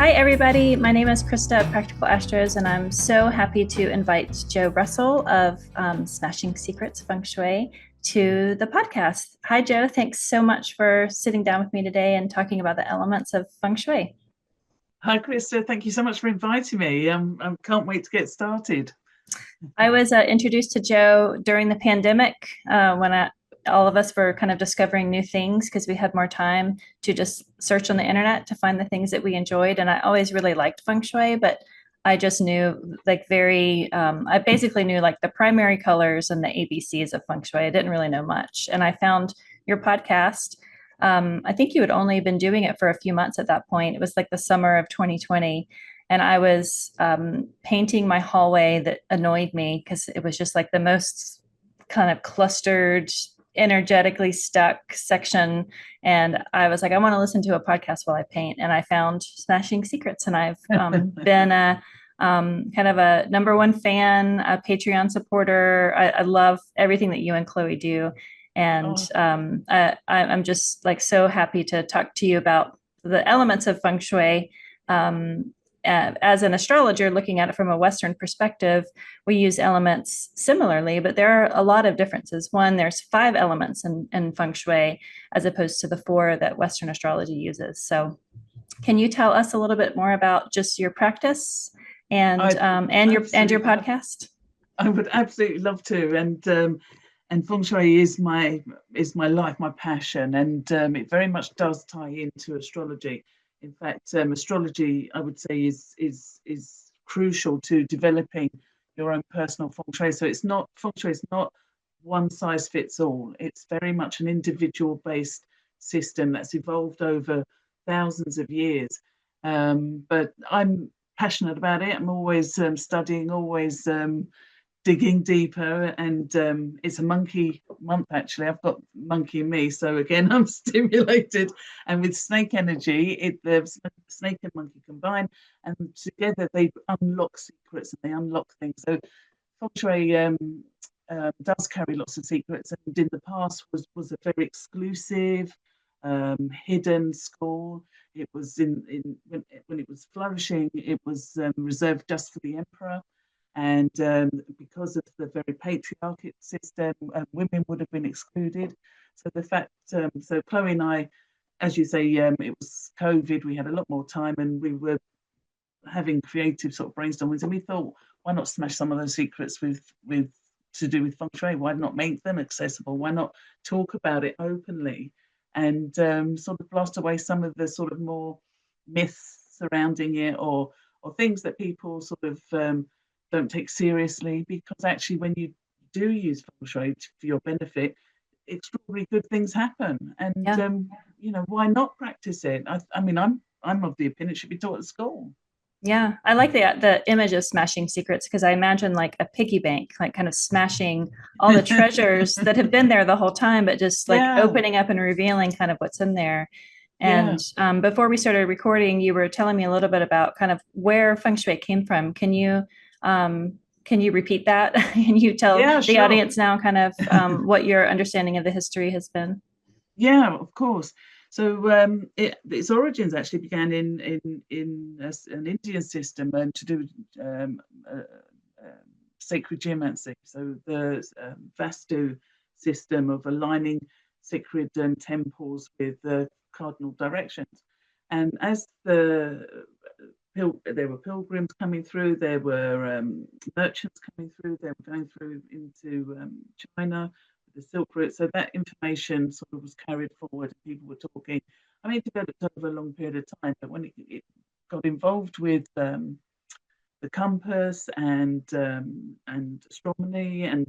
Hi, everybody. My name is Christa at Practical Astros, and I'm so happy to invite Joe Russell of Smashing Secrets Feng Shui to the podcast. Hi, Joe. Thanks so much for sitting down with me today and talking about the elements of Feng Shui. Hi, Christa. Thank you so much for inviting me. I can't wait to get started. I was introduced to Joe during the pandemic when all of us were kind of discovering new things because we had more time to just search on the internet to find the things that we enjoyed. And I always really liked Feng Shui, but I just knew I basically knew like the primary colors and the ABCs of Feng Shui. I didn't really know much. And I found your podcast. I think you had only been doing it for a few months at that point. It was like the summer of 2020. And I was painting my hallway that annoyed me because it was just like the most kind of clustered, energetically stuck section. And I was like, I want to listen to a podcast while I paint. And I found Smashing Secrets. And I've been a kind of a number one fan, a Patreon supporter. I love everything that you and Chloe do. And I'm just like so happy to talk to you about the elements of Feng Shui. As an astrologer, looking at it from a Western perspective, we use elements similarly, but there are a lot of differences. One, there's 5 elements in Feng Shui as opposed to the 4 that Western astrology uses. So can you tell us a little bit more about just your practice and your podcast? I would absolutely love to. And Feng Shui is my life, my passion, and it very much does tie into astrology. In fact, astrology, I would say, is crucial to developing your own personal Feng Shui. So Feng Shui is not one size fits all. It's very much an individual based system that's evolved over thousands of years. But I'm passionate about it. I'm always studying, always digging deeper, and it's a monkey month. Actually, I've got monkey in me, so again I'm stimulated. And with snake energy, the snake and monkey combine, and together they unlock secrets and they unlock things. So Feng Shui does carry lots of secrets, and in the past was a very exclusive, hidden school. It was when it was flourishing, it was reserved just for the emperor. And because of the very patriarchal system, women would have been excluded. So the fact, so Chloe and I, as you say, it was COVID. We had a lot more time, and we were having creative sort of brainstormings. And we thought, why not smash some of those secrets with to do with Feng Shui? Why not make them accessible? Why not talk about it openly, and sort of blast away some of the sort of more myths surrounding it, or things that people sort of don't take seriously, because actually when you do use Feng Shui for your benefit, extraordinary good things happen. And why not practice it? I mean, I'm of the opinion it should be taught at school. Yeah, I like the image of Smashing Secrets because I imagine like a piggy bank, like kind of smashing all the treasures that have been there the whole time, but just like opening up and revealing kind of what's in there. And before we started recording, you were telling me a little bit about kind of where Feng Shui came from. Can you repeat that? Can you tell the audience now kind of what your understanding of the history has been? Yeah, of course. So its origins actually began in an Indian system to do with sacred geomancy. So the Vastu system of aligning sacred temples with the cardinal directions. And as there were pilgrims coming through, there were merchants coming through, they were going through into China, the Silk Route. So that information sort of was carried forward. People were talking. I mean, it developed over a long period of time, but when it got involved with the compass and astronomy and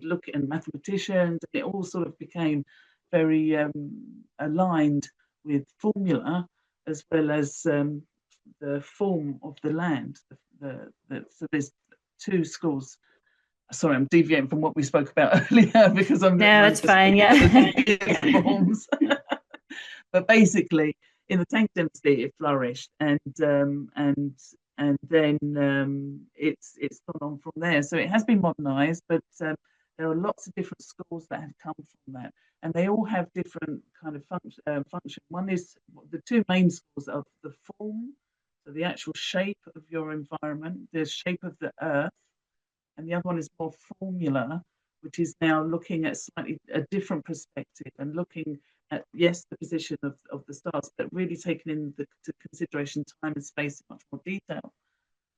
mathematicians, it all sort of became very aligned with formula as well as the form of the land. So there's 2 schools. Sorry, I'm deviating from what we spoke about earlier because I'm that's fine. Yeah. Forms. But basically, in the Tang Dynasty, it flourished, and then it's gone on from there. So it has been modernized, but there are lots of different schools that have come from that, and they all have different kind of function. One is the 2 main schools of the form So the actual shape of your environment, the shape of the earth, and the other one is more formula, which is now looking at slightly a different perspective and looking at, yes, the position of the stars, but really taking into consideration time and space in much more detail.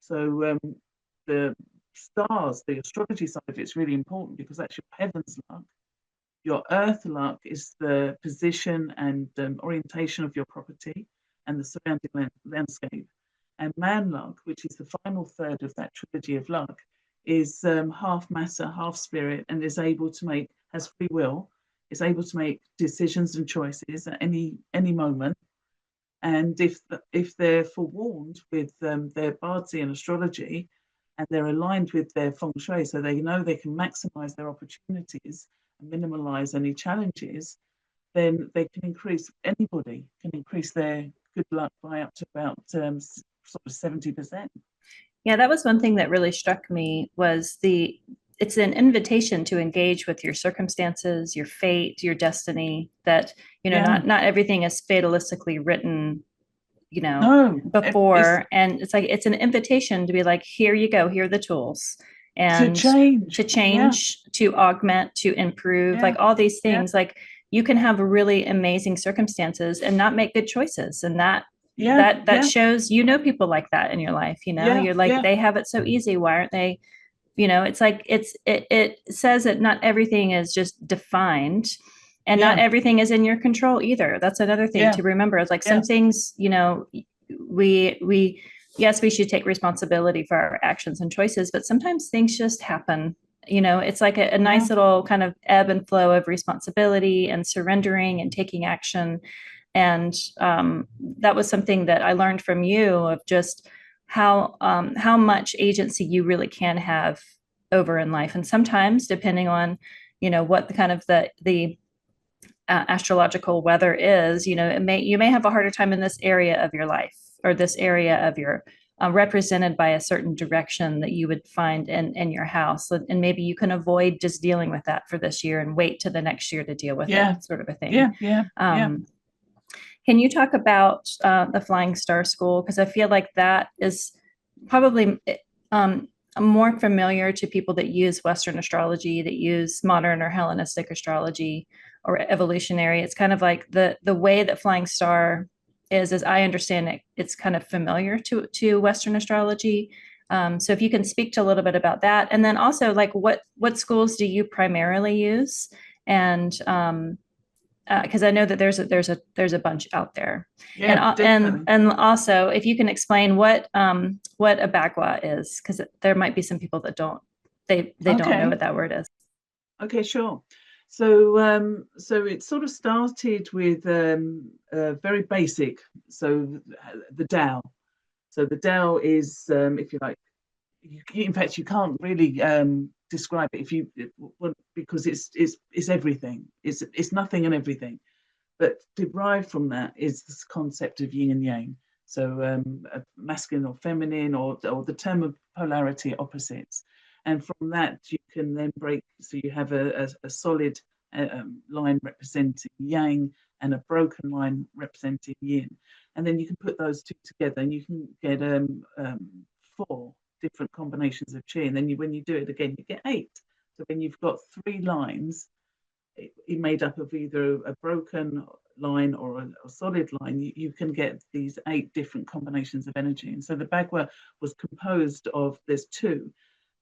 So the stars, the astrology side of it is really important because that's your heavens luck. Your earth luck is the position and orientation of your property and the surrounding landscape. And man luck, which is the final third of that trilogy of luck, is half matter, half spirit, and is able to make, has free will, is able to make decisions and choices at any moment. And if they're forewarned with their Bardsian astrology, and they're aligned with their Feng Shui, so they know they can maximize their opportunities and minimize any challenges, then they can increase, anybody can increase their good luck by up to about sort of 70%. Yeah, that was one thing that really struck me was it's an invitation to engage with your circumstances, your fate, your destiny, that, Yeah. not everything is fatalistically written, No, before. And it's like, it's an invitation to be like, here you go, here are the tools. to And change. to Yeah, change, to augment, to improve, yeah, like all these yeah, things, like you can have really amazing circumstances and not make good choices. And that yeah, that that yeah, shows, people like that in your life, yeah, you're like, yeah, they have it so easy. Why aren't they, it's like, it says that not everything is just defined, and not yeah, everything is in your control either. That's another thing yeah, to remember. It's like some yeah, things, we yes, we should take responsibility for our actions and choices, but sometimes things just happen. It's like a yeah, nice little kind of ebb and flow of responsibility and surrendering and taking action. And that was something that I learned from you, of just how much agency you really can have over in life. And sometimes, depending on what the kind of the astrological weather is, you may have a harder time in this area of your life, or this area of your represented by a certain direction that you would find in your house. And maybe you can avoid just dealing with that for this year and wait to the next year to deal with it, yeah, sort of a thing. yeah, yeah, yeah. um, can you talk about the Flying Star School? Because I feel like that is probably um, more familiar to people that use Western astrology, that use modern or Hellenistic astrology or evolutionary. It's kind of like the way that Flying Star is, as I understand it, it's kind of familiar to Western astrology. So if you can speak to a little bit about that, and then also like what schools do you primarily use, and because I know that there's a bunch out there, and Yeah, definitely. also if you can explain what a bagua is, because there might be some people that they don't know Okay, what that word is. okay, sure. So it sort of started with very basic. So the Tao. So the Tao is, if you like, in fact, you can't really describe it if you well, because it's everything. It's nothing and everything. But derived from that is this concept of yin and yang. So masculine or feminine, or the term of polarity, opposites. And from that, you can then break. So you have a solid line representing yang and a broken line representing yin. And then you can put those two together and you can get four different combinations of chi. And then when you do it again, you get eight. So when you've got three lines, made up of either a broken line or a solid line, you can get these eight different combinations of energy. And so the Bagua was composed of, there's two,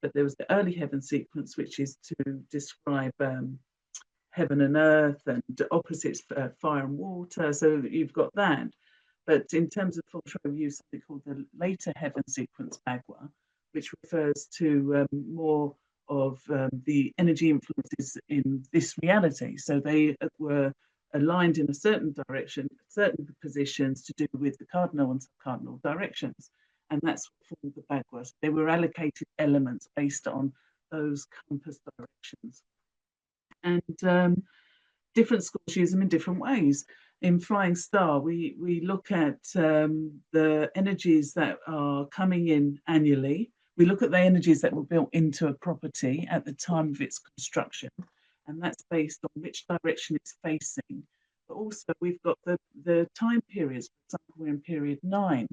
but there was the early heaven sequence, which is to describe heaven and earth and opposites, fire and water. So you've got that. But in terms of Feng Shui, we use something called the later heaven sequence Bagua, which refers to more of the energy influences in this reality. So they were aligned in a certain direction, certain positions to do with the cardinal and subcardinal directions. And that's what formed the Bagua. They were allocated elements based on those compass directions. And different schools use them in different ways. In Flying Star, we look at the energies that are coming in annually. We look at the energies that were built into a property at the time of its construction, and that's based on which direction it's facing. But also, we've got the time periods. For example, we're in period 9.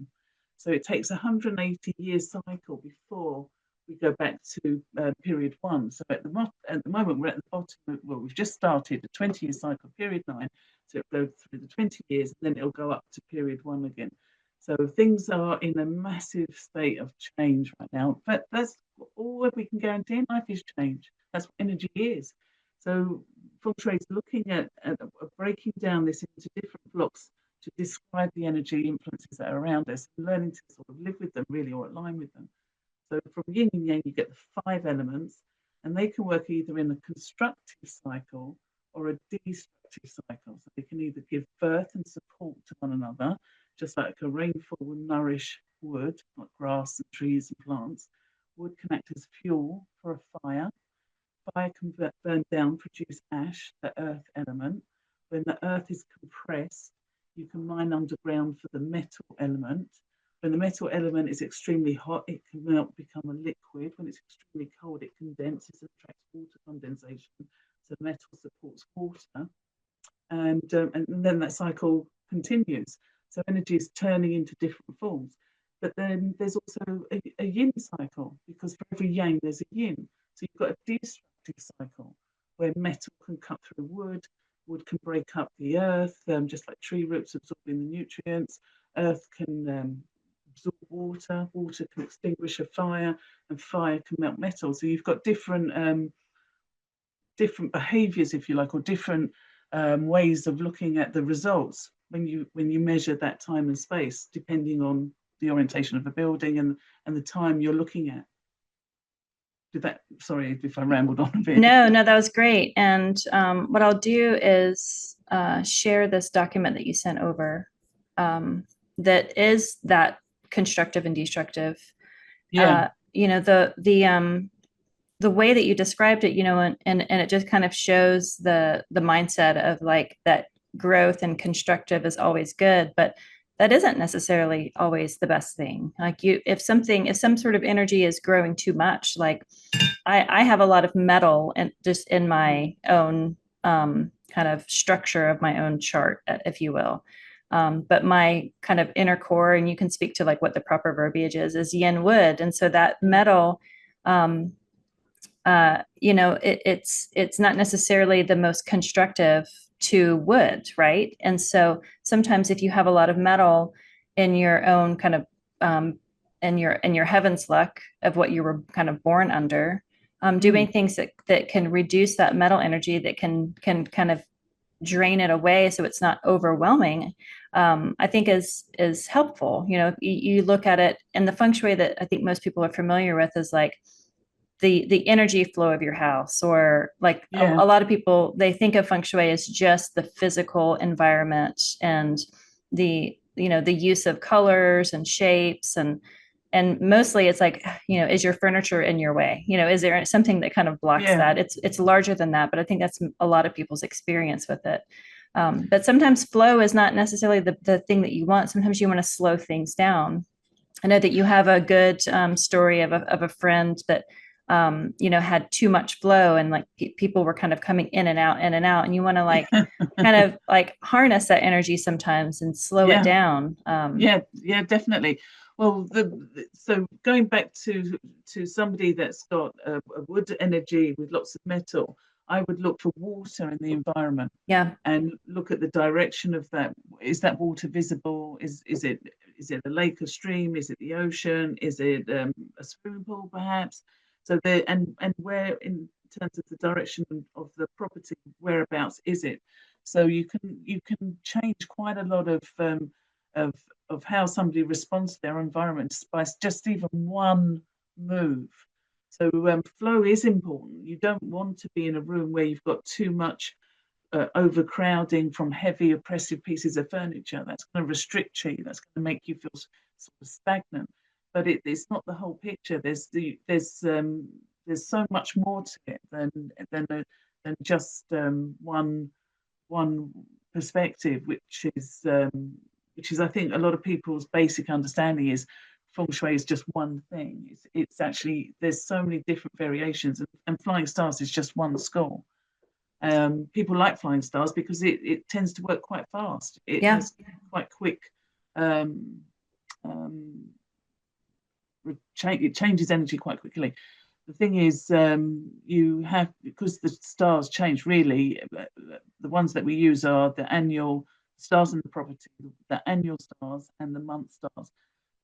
So it takes 180-year cycle before we go back to period 1. So at the moment, we're at the bottom. Well, we've just started the 20-year cycle, period 9. So it'll go through the 20 years, and then it'll go up to period 1 again. So things are in a massive state of change right now. But that's all we can guarantee in life is change. That's what energy is. So Feng Shui is looking at breaking down this into different blocks to describe the energy influences that are around us, and learning to sort of live with them, really, or align with them. So from yin and yang, you get the 5 elements, and they can work either in a constructive cycle or a destructive cycle. So they can either give birth and support to one another, just like a rainfall will nourish wood, like grass and trees and plants. Wood can act as fuel for a fire. Fire can burn down, produce ash, the earth element. When the earth is compressed, you can mine underground for the metal element. When the metal element is extremely hot, it can melt, become a liquid. When it's extremely cold, it condenses, attracts water condensation. So metal supports water. And then that cycle continues. So energy is turning into different forms. But then there's also a yin cycle, because for every yang, there's a yin. So you've got a destructive cycle where metal can cut through wood, wood can break up the earth, just like tree roots absorbing the nutrients. Earth can absorb water, water can extinguish a fire, and fire can melt metal. So you've got different behaviors, if you like, or different ways of looking at the results when you measure that time and space, depending on the orientation of the building and the time you're looking at. Sorry if I rambled on a bit. No, that was great. And what I'll do is share this document that you sent over that is that constructive and destructive. Yeah. The way that you described it, and it just kind of shows the mindset of like that growth and constructive is always good, but that isn't necessarily always the best thing. Like if some sort of energy is growing too much, like I have a lot of metal and just in my own kind of structure of my own chart, if you will. But my kind of inner core, and you can speak to like what the proper verbiage is yin wood. And so that metal, it's not necessarily the most constructive to wood, right? And so sometimes if you have a lot of metal in your own kind of in your heaven's luck of what you were kind of born under, doing things that can reduce that metal energy, that can kind of drain it away so it's not overwhelming, I think is helpful. You look at it, and the feng shui that I think most people are familiar with is like the energy flow of your house, or like a lot of people, they think of feng shui as just the physical environment and the use of colors and shapes, and mostly it's like, is your furniture in your way? Is there something that kind of blocks that? It's larger than that, but I think that's a lot of people's experience with it. But sometimes flow is not necessarily the thing that you want. Sometimes you want to slow things down. I know that you have a good story of a friend that had too much flow, and like people were kind of coming in and out, and you want to like kind of like harness that energy sometimes and slow it down. Definitely. Well, so going back to somebody that's got a wood energy with lots of metal, I would look for water in the environment. Yeah. And look at the direction of that. Is that water visible? Is it a lake, a stream? Is it the ocean? Is it a swimming pool, perhaps? So and where, in terms of the direction of the property, whereabouts is it? So you can change quite a lot of how somebody responds to their environment by just even one move. So flow is important. You don't want to be in a room where you've got too much overcrowding from heavy oppressive pieces of furniture. That's going to restrict you. That's going to make you feel sort of stagnant. But it's not the whole picture. There's so much more to it than just one perspective, which is I think a lot of people's basic understanding is feng shui is just one thing. It's actually, there's so many different variations, and flying stars is just one school. People like flying stars because it tends to work quite fast. It has quite quick um, it changes energy quite quickly. The thing is, you have, because the stars change really, the ones that we use are the annual stars in the property, the annual stars and the month stars.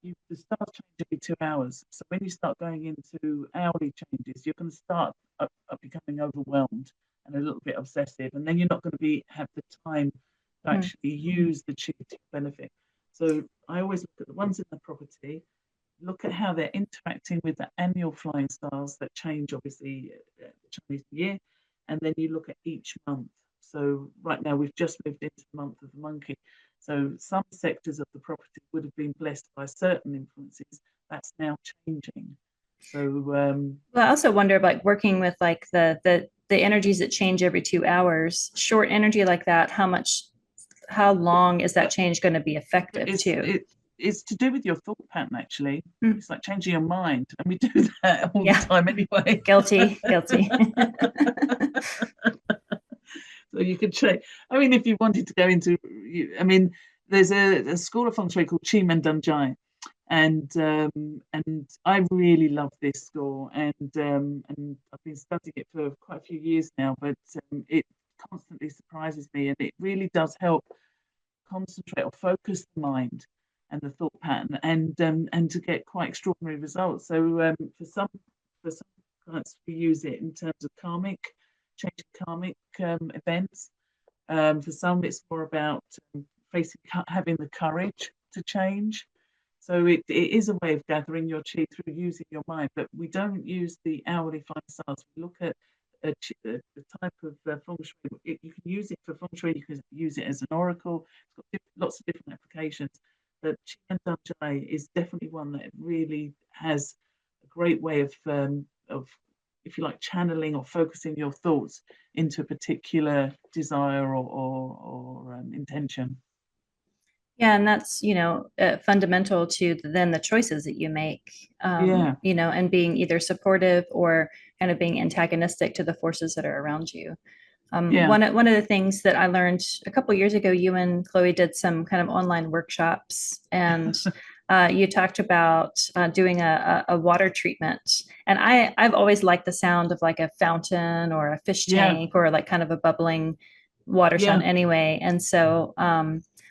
The stars change every 2 hours. So when you start going into hourly changes, you're going to start up becoming overwhelmed and a little bit obsessive, and then you're not going to have the time to Hmm. actually use the chi to benefit. So I always look at the ones in the property, look at how they're interacting with the annual flying stars that change obviously the Chinese year, and then you look at each month. So right now we've just moved into the month of the monkey. So some sectors of the property would have been blessed by certain influences. That's now changing. So Well, I also wonder, like working with like the energies that change every 2 hours, short energy like that, how long is that change going to be effective too? it's to do with your thought pattern actually. Hmm. It's like changing your mind, and we do that all the Yeah, time anyway. guilty, guilty. So you could check. I mean, if you wanted to go into, I mean, there's a school of feng shui called Chi Man Jai, and I really love this school, and I've been studying it for quite a few years now. But it constantly surprises me, and it really does help concentrate or focus the mind and the thought pattern, and to get quite extraordinary results. So for some clients, we use it in terms of changing karmic events. For some, it's more about having the courage to change. So it is a way of gathering your chi through using your mind, but we don't use the hourly flying stars. We look at the type of feng shui. You can use it for feng shui. You can use it as an oracle. It's got lots of different applications. But Qian Dan Jai is definitely one that really has a great way of, if you like, channeling or focusing your thoughts into a particular desire or intention. Yeah, and that's, fundamental to then the choices that you make, Yeah, and being either supportive or kind of being antagonistic to the forces that are around you. yeah, One of the things that I learned a couple years ago, you and Chloe did some kind of online workshops, and you talked about doing a water treatment. And I've always liked the sound of like a fountain or a fish yeah, tank or like kind of a bubbling water sound yeah, anyway. And so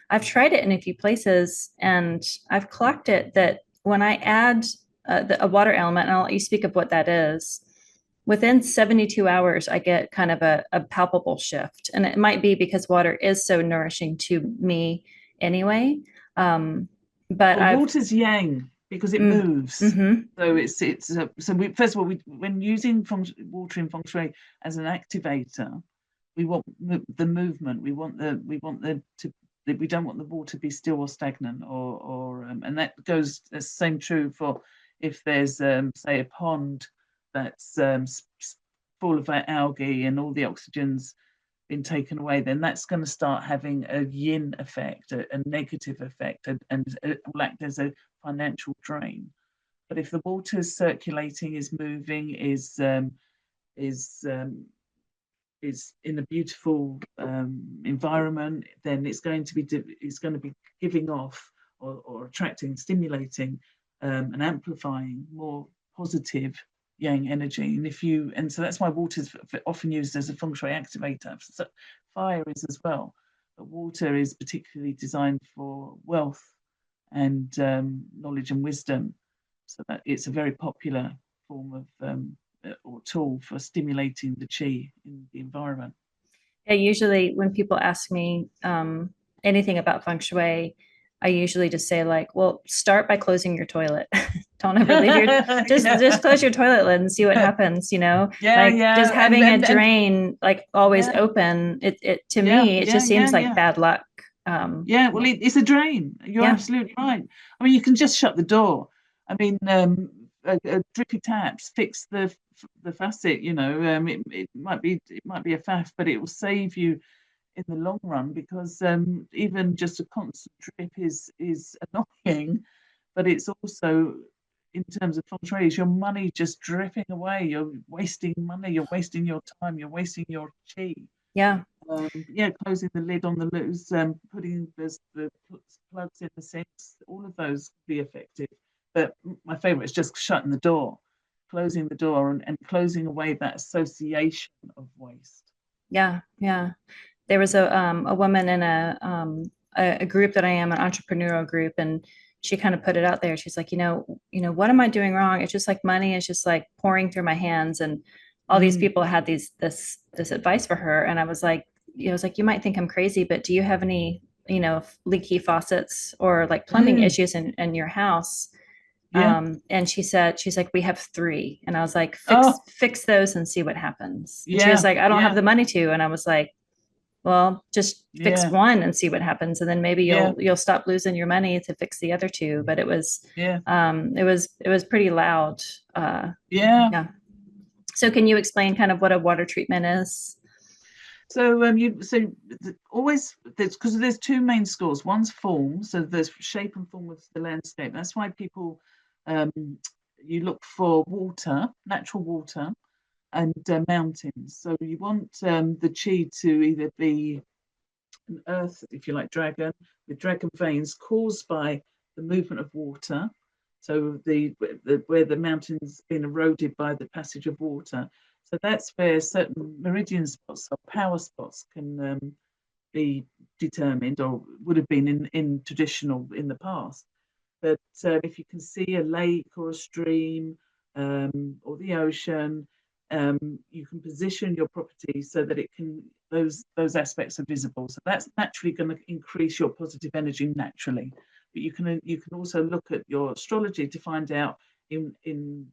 I've tried it in a few places, and I've clocked it that when I add a water element, and I'll let you speak of what that is, within 72 hours, I get kind of a palpable shift. And it might be because water is so nourishing to me anyway. But Well, I've, water's yang because it mm, moves. mm-hmm, So so we, first of all, when using water in feng shui as an activator, we want the movement. We want the to we don't want the water to be still or stagnant, and that goes the same true for if there's say a pond that's full of algae and all the oxygen's been taken away, then that's going to start having a yin effect, a negative effect, and it will act as a financial drain. But if the water is circulating, is moving, is in a beautiful environment, then it's going to be giving off or attracting, stimulating, and amplifying more positive yang energy. And so that's why water is often used as a feng shui activator. So fire is as well, but water is particularly designed for wealth and knowledge and wisdom. So that it's a very popular form of or tool for stimulating the chi in the environment. yeah, usually when people ask me anything about feng shui, I usually just say like, well, start by closing your toilet. Don't ever leave your just close your toilet lid and see what happens, Yeah, like just yeah, having a drain like always yeah, open, it to yeah, me, it yeah, just yeah, seems like yeah. bad luck. Yeah, well, Yeah. it's a drain. You're Yeah. absolutely right. I mean, you can just shut the door. I mean, a drippy taps fix the facet. It might be a faff, but it will save you in the long run because even just a constant drip is annoying, but it's also in terms of feng shui, is your money just dripping away. You're wasting money. You're wasting your time. You're wasting your chi. Yeah. Yeah, closing the lid on the loose, putting the plugs in the sinks, all of those can be effective. But my favorite is just shutting the door, closing the door, and closing away that association of waste. Yeah, yeah. There was a woman in a group that I am, an entrepreneurial group, and she kind of put it out there. She's like, what am I doing wrong? It's just like money is just like pouring through my hands, and all these Mm, people had this advice for her, and I was like, you might think I'm crazy, but do you have any, leaky faucets or like plumbing mm, issues in your house? yeah. And she's like, we have three, and I was like, fix Oh, fix those and see what happens. And she was yeah, like, I don't have yeah, the money to, and I was like, well, just fix yeah, one and see what happens, and then maybe yeah, you'll stop losing your money to fix the other two. But yeah, it was pretty loud. Uh, yeah. yeah. So can you explain kind of what a water treatment is? Always because there's two main schools. One's form, so there's shape and form of the landscape. That's why people um, you look for water, natural water, and mountains. So you want the chi to either be an earth, if you like, dragon with dragon veins caused by the movement of water. So where the mountains been eroded by the passage of water. So that's where certain meridian spots or power spots can be determined, or would have been in traditional in the past. But if you can see a lake or a stream or the ocean, you can position your property so that it can those aspects are visible. So that's naturally going to increase your positive energy naturally. But you can also look at your astrology to find out in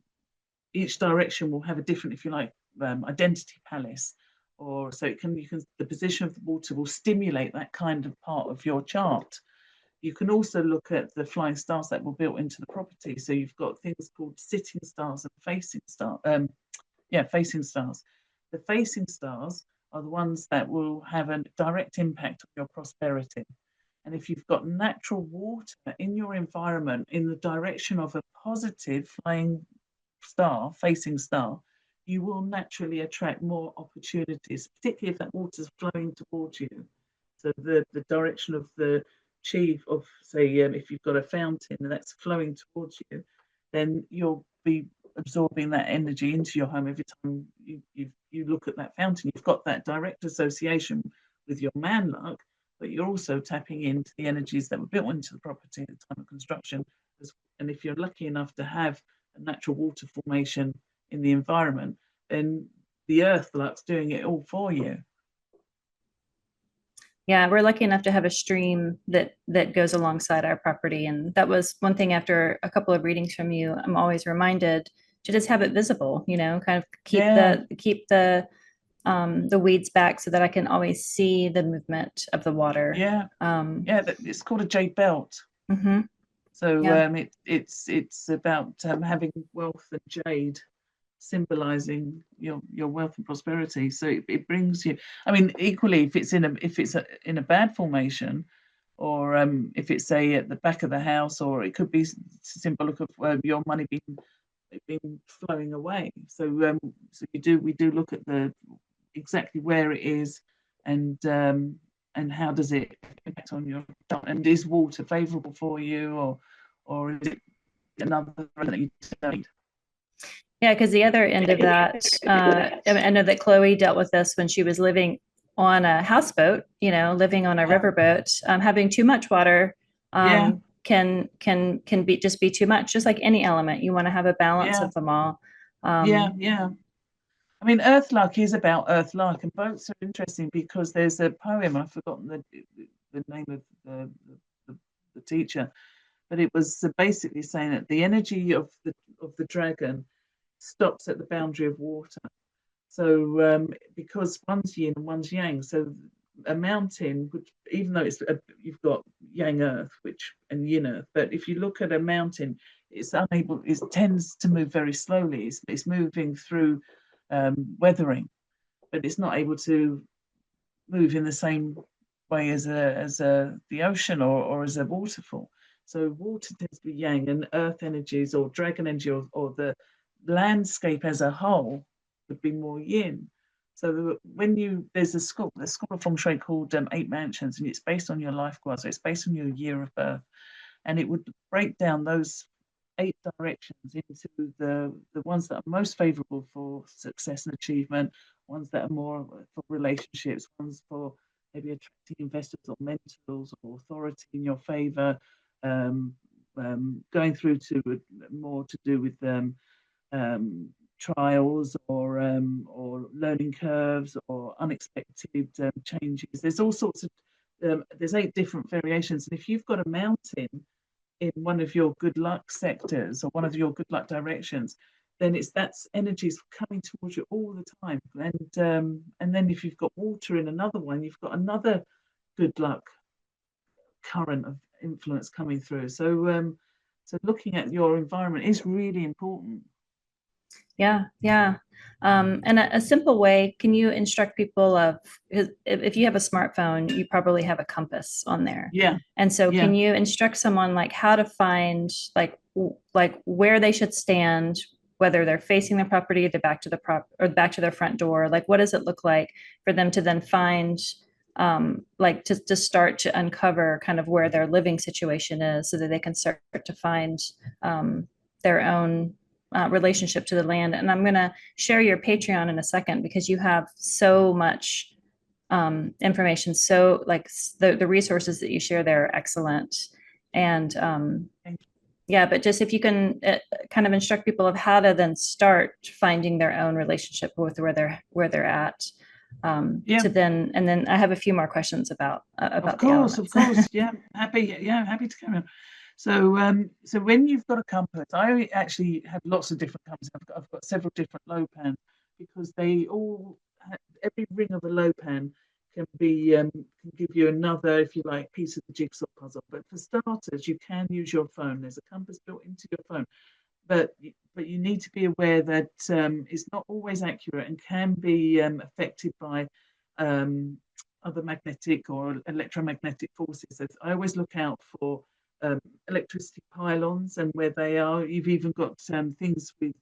each direction will have a different, if you like, identity palace. Or so you can the position of the water will stimulate that kind of part of your chart. You can also look at the flying stars that were built into the property. So you've got things called sitting stars and facing stars. Facing stars. The facing stars are the ones that will have a direct impact on your prosperity. And if you've got natural water in your environment in the direction of a positive flying star, facing star, you will naturally attract more opportunities, particularly if that water's flowing towards you. So the direction of the chi of, say, if you've got a fountain and that's flowing towards you, then you'll be absorbing that energy into your home every time you look at that fountain. You've got that direct association with your man luck, but you're also tapping into the energies that were built into the property at the time of construction. And if you're lucky enough to have a natural water formation in the environment, then the earth luck's doing it all for you. Yeah, we're lucky enough to have a stream that goes alongside our property, and that was one thing. After a couple of readings from you, I'm always reminded to just have it visible. Kind of Yeah, keep the weeds back so that I can always see the movement of the water. yeah, yeah. It's called a jade belt. Mhm. So Yeah. it's about having wealth and jade symbolizing your wealth and prosperity. So it brings you. I mean, equally, if it's in a bad formation, or if it's say at the back of the house, or it could be symbolic of your money being flowing away. So we do look at the exactly where it is, and how does it impact on your chart, and is water favorable for you, or is it another that you don't need? Yeah, because the other end of that, I know that Chloe dealt with this when she was living on a houseboat, living on a Yeah, riverboat. Having too much water yeah, can be just be too much, just like any element. You want to have a balance yeah, of them all. yeah, Um, yeah. I mean, Earth Luck is about Earth Luck, and boats are interesting because there's a poem. I've forgotten the name of the, the teacher, but it was basically saying that the energy of the dragon stops at the boundary of water. So because one's yin and one's yang, so a mountain, which even though you've got yang earth, which and yin earth, but if you look at a mountain, it tends to move very slowly. It's moving through weathering, but it's not able to move in the same way as the ocean, or as a waterfall. So water tends to be yang, and earth energies or dragon energy, or the landscape as a whole would be more yin. So there's a school of Feng Shui called Eight Mansions, and it's based on your life quad. So it's based on your year of birth, and it would break down those 8 directions into the ones that are most favorable for success and achievement, ones that are more for relationships, ones for maybe attracting investors or mentors or authority in your favor, um, going through to more to do with um, trials or learning curves or unexpected changes. There's all sorts of there's 8 different variations, and if you've got a mountain in one of your good luck sectors or one of your good luck directions, then that's energies coming towards you all the time. And then if you've got water in another one, you've got another good luck current of influence coming through. So looking at your environment is really important. Yeah, yeah. And a simple way, can you instruct people of, if you have a smartphone, you probably have a compass on there. Yeah, And so yeah. can you instruct someone like how to find like where they should stand, whether they're facing the property, the back to the or back to their front door? Like what does it look like for them to then find like to start to uncover kind of where their living situation is so that they can start to find their own relationship to the land. And I'm going to share your Patreon in a second because you have so much information. So like the resources that you share there are excellent. And yeah, but just if you can kind of instruct people of how to then start finding their own relationship with where they're at. Yeah. To then, and then I have a few more questions about Of the elements. of course. Yeah, happy to come in. So when you've got a compass, I actually have lots of different compasses. I've got several different lopan because they all every ring of a lopan can give you another, if you like, piece of the jigsaw puzzle. But for starters, you can use your phone. There's a compass built into your phone, but you need to be aware that it's not always accurate and can be affected by other magnetic or electromagnetic forces. I always look out for electricity pylons and where they are. You've even got things with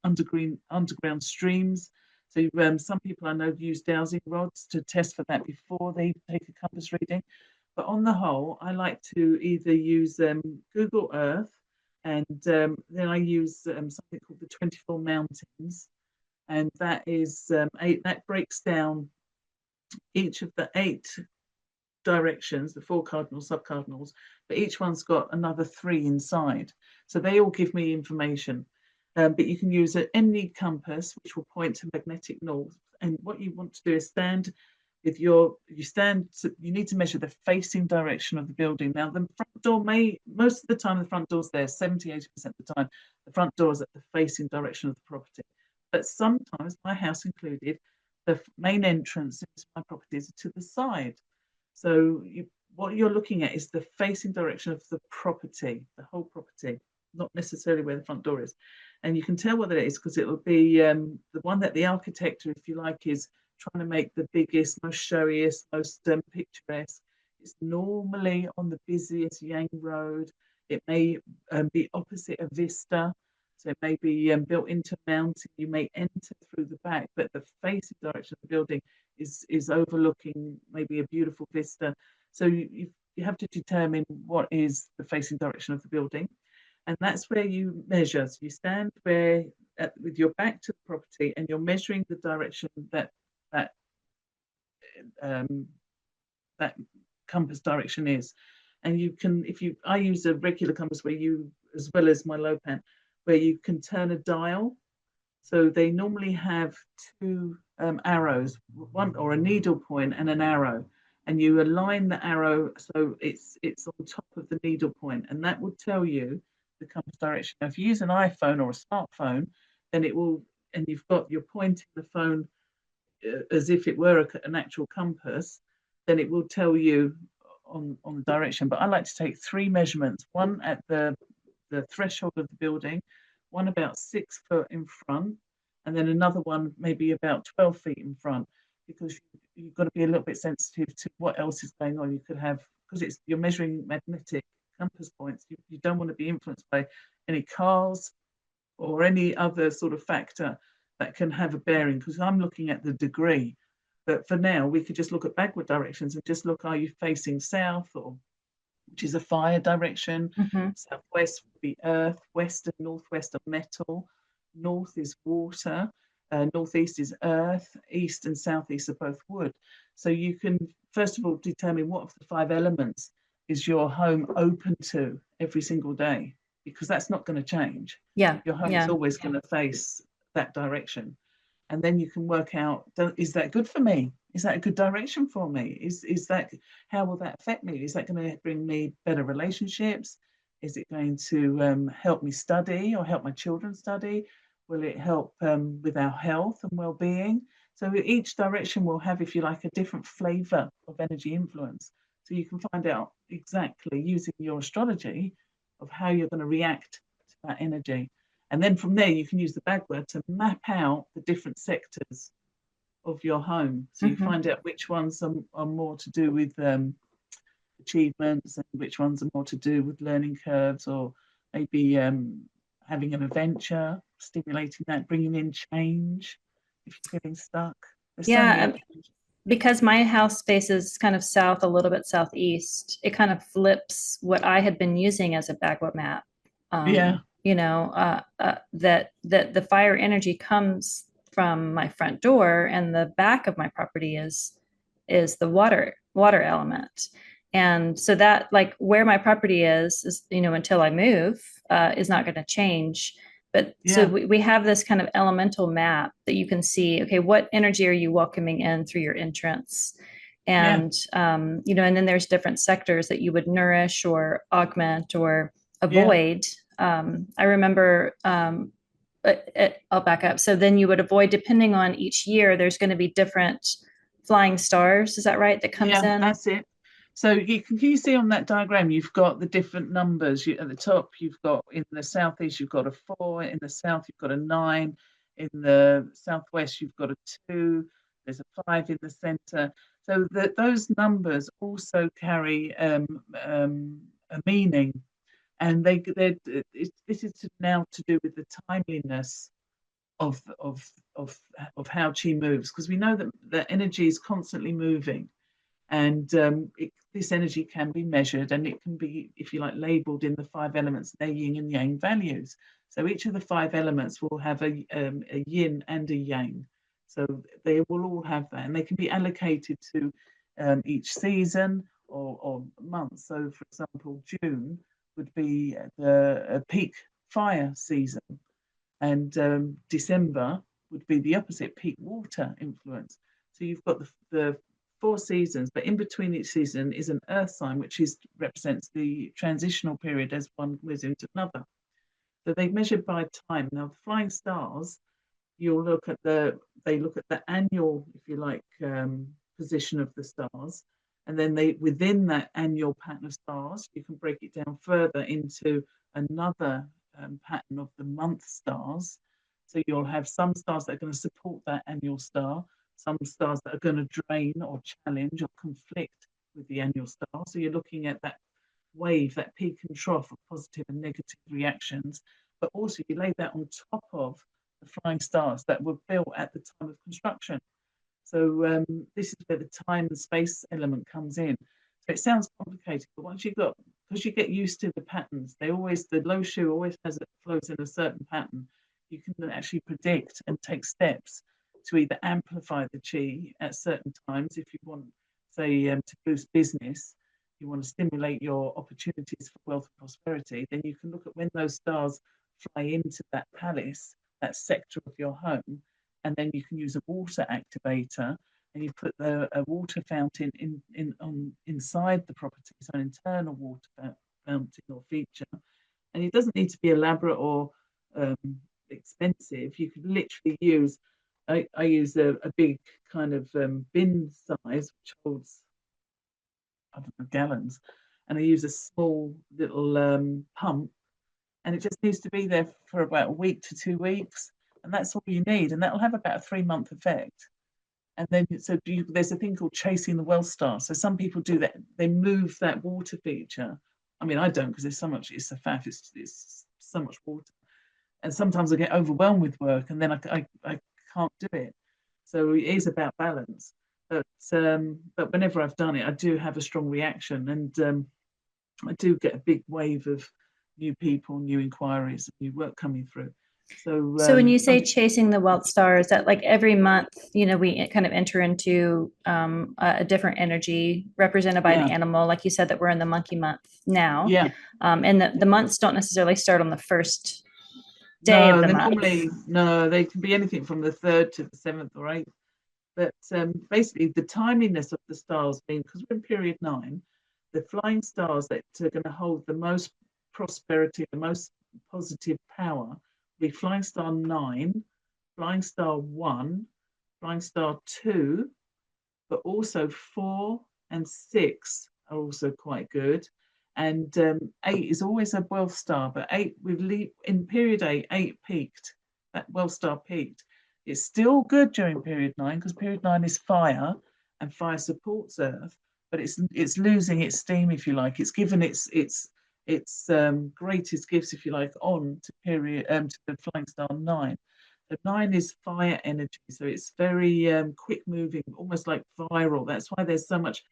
underground streams. So some people I know use dowsing rods to test for that before they take a compass reading. But on the whole, I like to either use Google Earth, and then I use something called the 24 Mountains, and that is that breaks down each of the 8 directions, the 4 cardinal subcardinals, but each one's got another 3 inside. So they all give me information. But you can use any compass which will point to magnetic north. And what you want to do is you need to measure the facing direction of the building. Now, the front door most of the time, the front door's there, 70-80% of the time, the front door is at the facing direction of the property. But sometimes, my house included, the main entrance into my property is to the side. So what you're looking at is the facing direction of the property, the whole property, not necessarily where the front door is. And you can tell what it is because it will be the one that the architect, if you like, is trying to make the biggest, most showiest, most picturesque. It's normally on the busiest Yang Road. It may be opposite a vista. So it may be built into a mountain. You may enter through the back, but the facing direction of the building is overlooking maybe a beautiful vista. So you have to determine what is the facing direction of the building. And that's where you measure. So you stand with your back to the property and you're measuring the direction that um, that compass direction is. And you can, I use a regular compass as well as my Lopan, where you can turn a dial. So they normally have 2 arrows, one or a needle point and an arrow. And you align the arrow so it's on top of the needle point, and that will tell you the compass direction. Now, if you use an iPhone or a smartphone, then it will, and you're pointing the phone as if it were an actual compass, then it will tell you on the direction. But I like to take 3 measurements: one at the threshold of the building, one about 6 foot in front, and then another one maybe about 12 feet in front, because you've got to be a little bit sensitive to what else is going on. You could have, because you're measuring magnetic compass points, you don't want to be influenced by any cars or any other sort of factor that can have a bearing, because I'm looking at the degree. But for now, we could just look at backward directions and just look, are you facing south, or which is a fire direction? Mm-hmm. Southwest would be earth, west and northwest are metal, north is water, northeast is earth, east and southeast are both wood. So you can, first of all, determine what of the 5 elements is your home open to every single day, because that's not going to change. Yeah. Your home is Yeah. always going to face that direction. And then you can work out, is that good for me? Is that a good direction for me? Is that, how will that affect me? Is that going to bring me better relationships? Is it going to help me study or help my children study? Will it help with our health and well-being? So each direction will have, if you like, a different flavor of energy influence. So you can find out exactly, using your astrology, of how you're going to react to that energy. And then from there, you can use the bagword to map out the different sectors of your home. So you Mm-hmm. find out which ones are more to do with achievements, and which ones are more to do with learning curves, or maybe having an adventure, stimulating that, bringing in change if you're feeling stuck. There's so many Yeah. options. Because my house faces kind of south, a little bit southeast, it kind of flips what I had been using as a backward map. Yeah, That the fire energy comes from my front door, and the back of my property is the water element. And so that, like, where my property is, until I move, is not going to change. But so yeah, we have this kind of elemental map that you can see, okay, what energy are you welcoming in through your entrance? yeah, And, and then there's different sectors that you would nourish or augment or yeah, avoid. I remember, I'll back up. So then you would avoid, depending on each year, there's going to be different flying stars. Is that right? That comes yeah, in? that's it. So can you see on that diagram, you've got the different numbers. At the top, you've got, in the southeast, you've got a 4. In the south, you've got a 9. In the southwest, you've got a 2. There's a 5 in the center. So those numbers also carry a meaning, and this is now to do with the timeliness of of of how chi moves, because we know that the energy is constantly moving, and this energy can be measured, and it can be, if you like, labeled in the 5 elements, their yin and yang values. So each of the 5 elements will have a yin and a yang. So they will all have that, and they can be allocated to each season or month. So, for example, June would be the peak fire season, and December would be the opposite, peak water influence. So you've got the 4 seasons, but in between each season is an earth sign, which represents the transitional period as one moves into another. So they've measured by time. Now, the flying stars, they look at the annual, if you like, position of the stars, and then within that annual pattern of stars, you can break it down further into another pattern of the month stars. So you'll have some stars that are going to support that annual star, some stars that are going to drain or challenge or conflict with the annual star. So you're looking at that wave, that peak and trough of positive and negative reactions, but also you lay that on top of the flying stars that were built at the time of construction. So this is where the time and space element comes in. So it sounds complicated, but once because you get used to the patterns, the low shu always flows in a certain pattern. You can actually predict and take steps to either amplify the chi at certain times, if you want, say, to boost business, you want to stimulate your opportunities for wealth and prosperity, then you can look at when those stars fly into that palace, that sector of your home, and then you can use a water activator, and you put a water fountain inside the property, so an internal water fountain or feature. And it doesn't need to be elaborate or expensive. You could literally use, I use a big kind of bin size, which holds, I don't know, gallons, and I use a small little pump, and it just needs to be there for about a week to 2 weeks, and that's all you need, and that'll have about a 3-month effect. And then there's a thing called chasing the wealth star. So some people do that, they move that water feature. I mean, I don't, because there's so much, it's a faff, it's so much water. and sometimes I get overwhelmed with work, and then I can't do it. So it is about balance. But whenever I've done it, I do have a strong reaction, and I do get a big wave of new people, new inquiries, new work coming through. So So when you say something, chasing the wealth star, is that like every month, we kind of enter into a different energy represented by an yeah, animal, like you said that we're in the monkey month now, yeah. and the months don't necessarily start on the first day of No, the they're month. normally no, they can be anything from the third to the seventh or eighth. But basically, the timiness of the stars being, because we're in period 9, the flying stars that are going to hold the most prosperity, the most positive power, will be flying star 9, flying star 1, flying star 2, but also 4 and 6 are also quite good. And 8 is always a wealth star, but 8, in period 8, 8 peaked. That wealth star peaked. It's still good during period 9 because period 9 is fire, and fire supports earth, but it's losing its steam, if you like. It's given its greatest gifts, if you like, on to period to the flying star 9. So 9 is fire energy, so it's very quick moving, almost like viral. That's why there's so much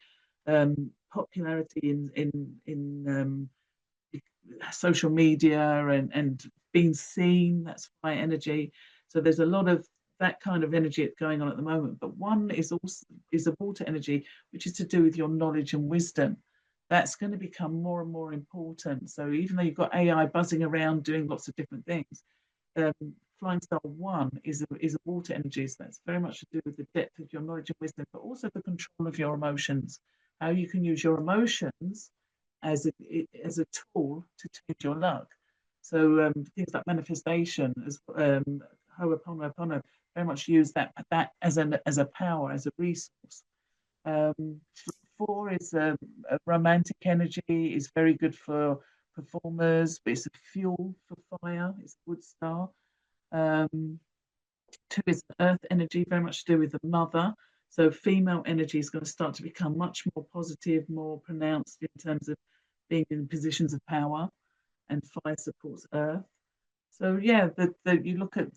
popularity in social media and being seen. That's fire energy. So there's a lot of that kind of energy going on at the moment. But one is also is a water energy, which is to do with your knowledge and wisdom. That's going to become more and more important. So even though you've got AI buzzing around doing lots of different things, um, flying star 1 is a water energy, so that's very much to do with the depth of your knowledge and wisdom, but also the control of your emotions, how you can use your emotions as a tool to change your luck. So things like manifestation, as Ho'oponopono, very much use that as a power, as a resource. um, 4 is a romantic energy, is very good for performers, but it's a fuel for fire, it's a wood star. um, 2 is earth energy, very much to do with the mother. So female energy is going to start to become much more positive, more pronounced in terms of being in positions of power, and fire supports earth. So yeah, you look at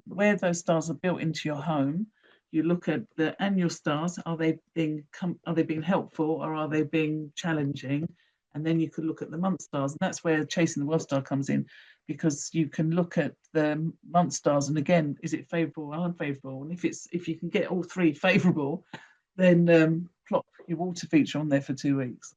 where those stars are built into your home. You look at the annual stars. Are they being helpful, or are they being challenging? And then you could look at the month stars, and that's where chasing the wealth star comes in, because you can look at the month stars, and again, is it favourable or unfavourable? And if you can get all three favourable, then plop your water feature on there for 2 weeks.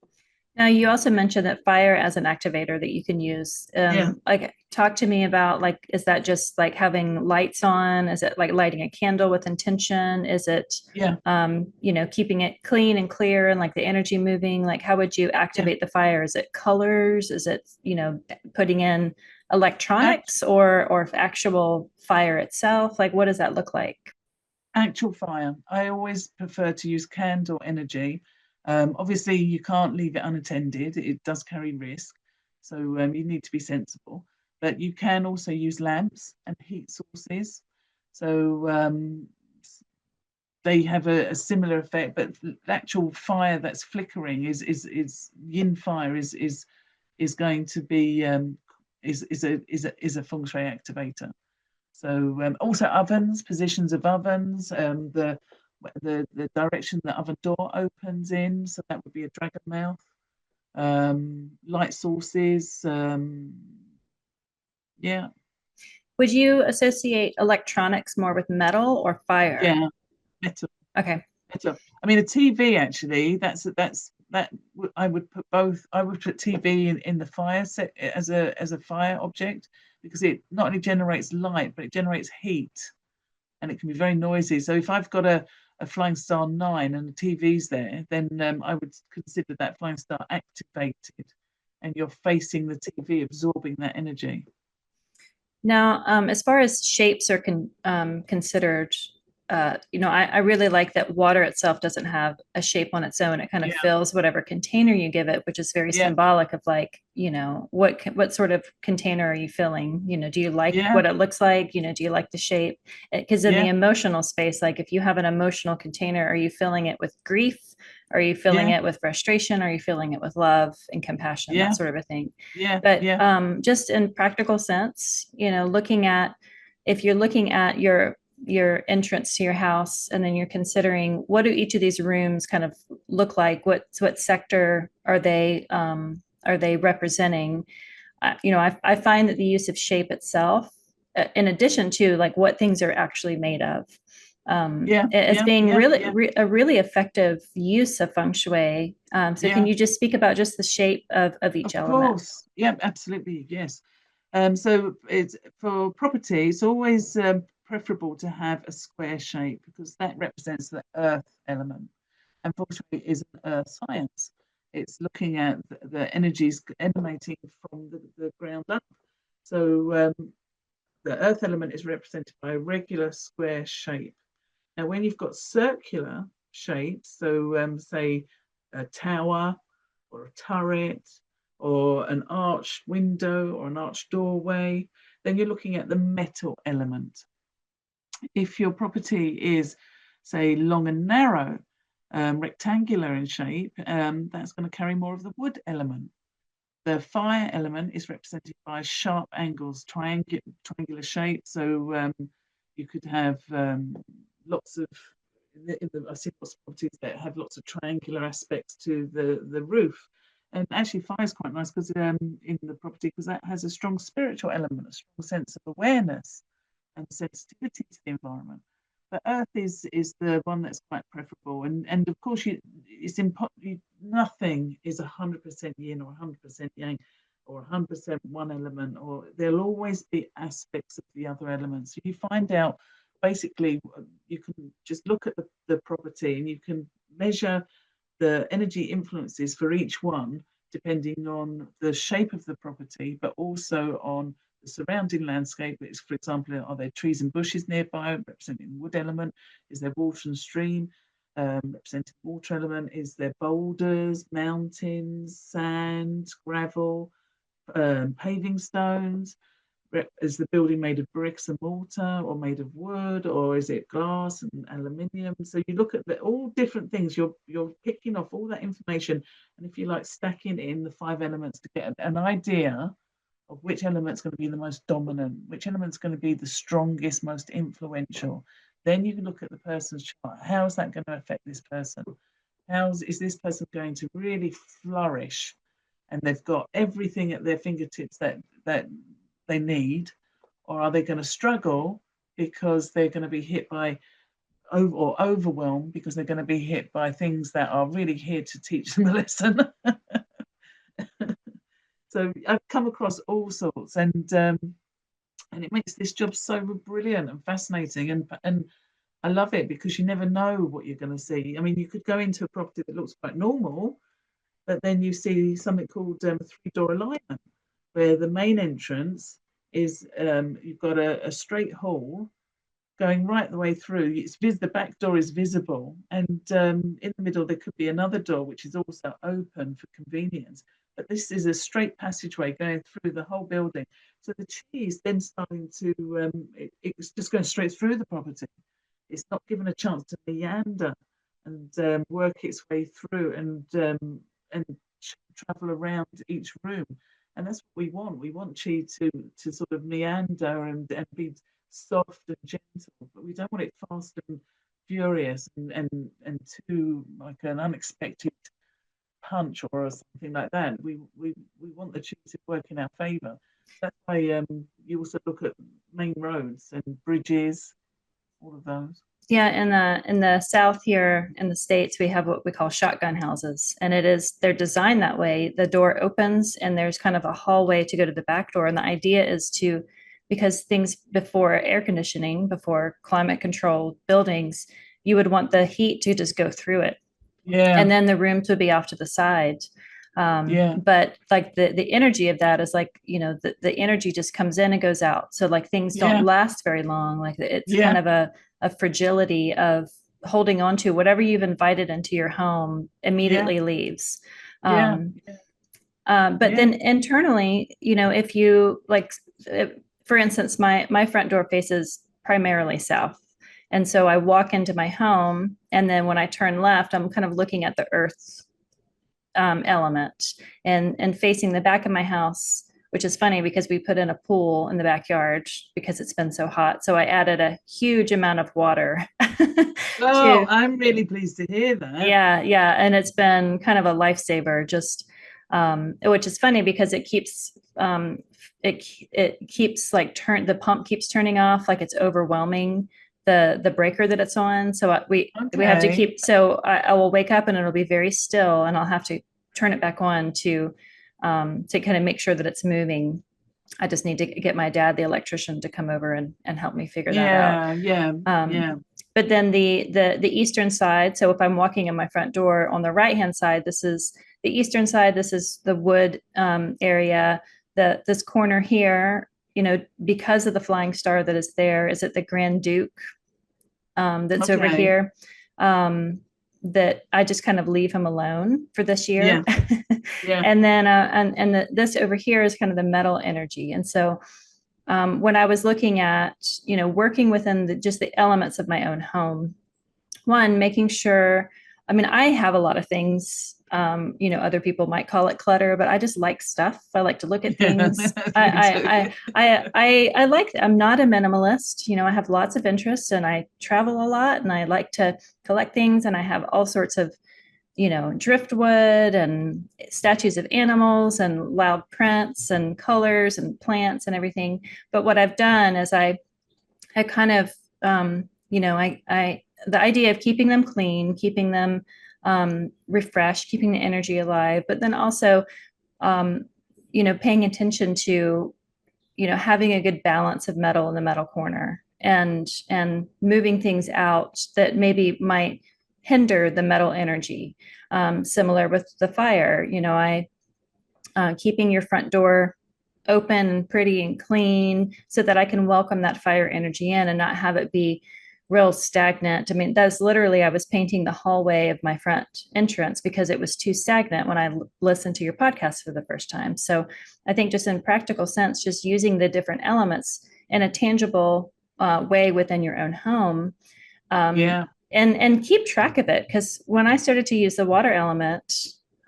Now, you also mentioned that fire as an activator that you can use. Yeah, Like, talk to me about, like, is that just like having lights on? Is it like lighting a candle with intention? Is it, yeah, keeping it clean and clear and like the energy moving? Like, how would you yeah. activate the fire? Is it colors? Is it, putting in Act, electronics or actual fire itself? Like, what does that look like? Actual fire. I always prefer to use candle energy. Obviously, you can't leave it unattended. It does carry risk. So you need to be sensible. But you can also use lamps and heat sources. So they have a similar effect, but the actual fire that's flickering is yin fire is going to be is a feng shui activator. So also ovens, positions of ovens, the direction the oven door opens in, so that would be a dragon mouth. Light sources, yeah, Would you associate electronics more with metal or fire? yeah, metal, Okay. metal. I mean, a TV actually, I would put both. I would put TV in the fire set as a fire object, because it not only generates light, but it generates heat, and it can be very noisy. So if I've got a Flying Star 9 and the TV's there, then I would consider that Flying Star activated, and you're facing the TV, absorbing that energy. Now, as far as shapes are considered, I really like that water itself doesn't have a shape on its own. It kind of Yeah, fills whatever container you give it, which is very yeah, symbolic of, like, what sort of container are you filling? Do you like yeah, what it looks like? Do you like the shape? Because in the yeah, emotional space, like if you have an emotional container, are you filling it with grief? Are you filling Yeah. it with frustration? Are you filling it with love and compassion, that Yeah. sort of a thing? Yeah. But Yeah. just in practical sense, looking at, if you're looking at your entrance to your house, and then you're considering what do each of these rooms kind of look like, what sector are they representing? I find that the use of shape itself, in addition to like what things are actually made of, Yeah. as Yeah. being Yeah. really Yeah. a really effective use of feng shui. So can Yeah. you just speak about just the shape of each Of element? course. Yeah, absolutely. Yes. So it's for property, it's always preferable to have a square shape because that represents the earth element. And feng shui is an earth science. It's looking at the energies emanating from the ground up. So the earth element is represented by a regular square shape. Now, when you've got circular shapes, so say a tower or a turret or an arched window or an arched doorway, then you're looking at the metal element. If your property is, say, long and narrow, rectangular in shape, that's going to carry more of the wood element. The fire element is represented by sharp angles, triangular shape. So you could have lots of, I see lots of properties that have lots of triangular aspects to the roof. And actually, fire is quite nice because in the property, because that has a strong spiritual element, a strong sense of awareness and sensitivity to the environment. But earth is the one that's quite preferable, and of course it's nothing is 100% yin or 100% yang or 100% one element, or there'll always be aspects of the other elements. So you find out basically you can just look at the property and you can measure the energy influences for each one depending on the shape of the property, but also on the surrounding landscape. It's, for example, are there trees and bushes nearby representing the wood element? Is there water and stream representing the water element? Is there boulders, mountains, sand, gravel, paving stones? Is the building made of bricks and mortar or made of wood, or is it glass and aluminium? So you look at all different things. You're picking off all that information, and if you like stacking it in the five elements to get an idea of which element's going to be the most dominant, which element's going to be the strongest, most influential. Then you can look at the person's chart. How is that going to affect this person? Is this person going to really flourish? And they've got everything at their fingertips that they need, or are they going to struggle because they're going to be hit by or overwhelmed because they're going to be hit by things that are really here to teach them a lesson? So I've come across all sorts, and it makes this job so brilliant and fascinating, and I love it because you never know what you're going to see. I mean, you could go into a property that looks quite normal, but then you see something called three-door alignment, where the main entrance is you've got a straight hall going right the way through. The back door is visible, and in the middle there could be another door which is also open for convenience. But this is a straight passageway going through the whole building. So the chi is then starting to it's just going straight through the property. It's not given a chance to meander and work its way through and travel around each room. And that's what we want. We want chi to sort of meander and be soft and gentle, but we don't want it fast and furious and too like an unexpected punch or something like that. We want the chi to work in our favour. That's why you also look at main roads and bridges, all of those. Yeah, in the South here in the States, we have what we call shotgun houses, and they're designed that way. The door opens and there's kind of a hallway to go to the back door. And the idea is because things before air conditioning, before climate controlled buildings, you would want the heat to just go through it. Yeah, And then the rooms would be off to the side. yeah, But like the energy of that is like, the energy just comes in and goes out. So like things don't yeah, last very long. Like it's yeah, kind of a fragility of holding on to whatever you've invited into your home yeah, immediately leaves. yeah, Um, yeah, but yeah, then internally, if you like, for instance, my front door faces primarily south. And so I walk into my home, and then when I turn left, I'm kind of looking at the earth element, and facing the back of my house, which is funny because we put in a pool in the backyard because it's been so hot. So I added a huge amount of water Oh, to, I'm really pleased to hear that. yeah, and it's been kind of a lifesaver. Just which is funny because it keeps like the pump keeps turning off, like it's overwhelming the breaker that it's on. So we have to Okay. keep. So I will wake up and it'll be very still, and I'll have to turn it back on to kind of make sure that it's moving. I just need to get my dad, the electrician, to come over and help me figure that out. Yeah, yeah, Um, yeah. but then the eastern side. So if I'm walking in my front door on the right hand side, this is the eastern side. This is the wood area. This corner here, because of the flying star that is there, is it the Grand Duke that's over Okay. here? That I just kind of leave him alone for this year. Yeah, yeah, And then this over here is kind of the metal energy. And so when I was looking at, working within just the elements of my own home, one, making sure, I mean, I have a lot of things, other people might call it clutter, but I just like stuff. I like to look at yeah. things. Me too. I'm not a minimalist. I have lots of interests and I travel a lot and I like to collect things, and I have all sorts of driftwood and statues of animals and loud prints and colors and plants and everything. But what I've done is I kind of, the idea of keeping them clean, keeping them refreshed, keeping the energy alive, but then also, um, paying attention to, having a good balance of metal in the metal corner, and moving things out that maybe might hinder the metal energy. Similar with the fire, I keeping your front door open and pretty and clean so that I can welcome that fire energy in and not have it be real stagnant. I mean, that's literally, I was painting the hallway of my front entrance because it was too stagnant when I listened to your podcast for the first time. So I think just in practical sense, just using the different elements in a tangible way within your own home, um, Yeah, and keep track of it. Because when I started to use the water element,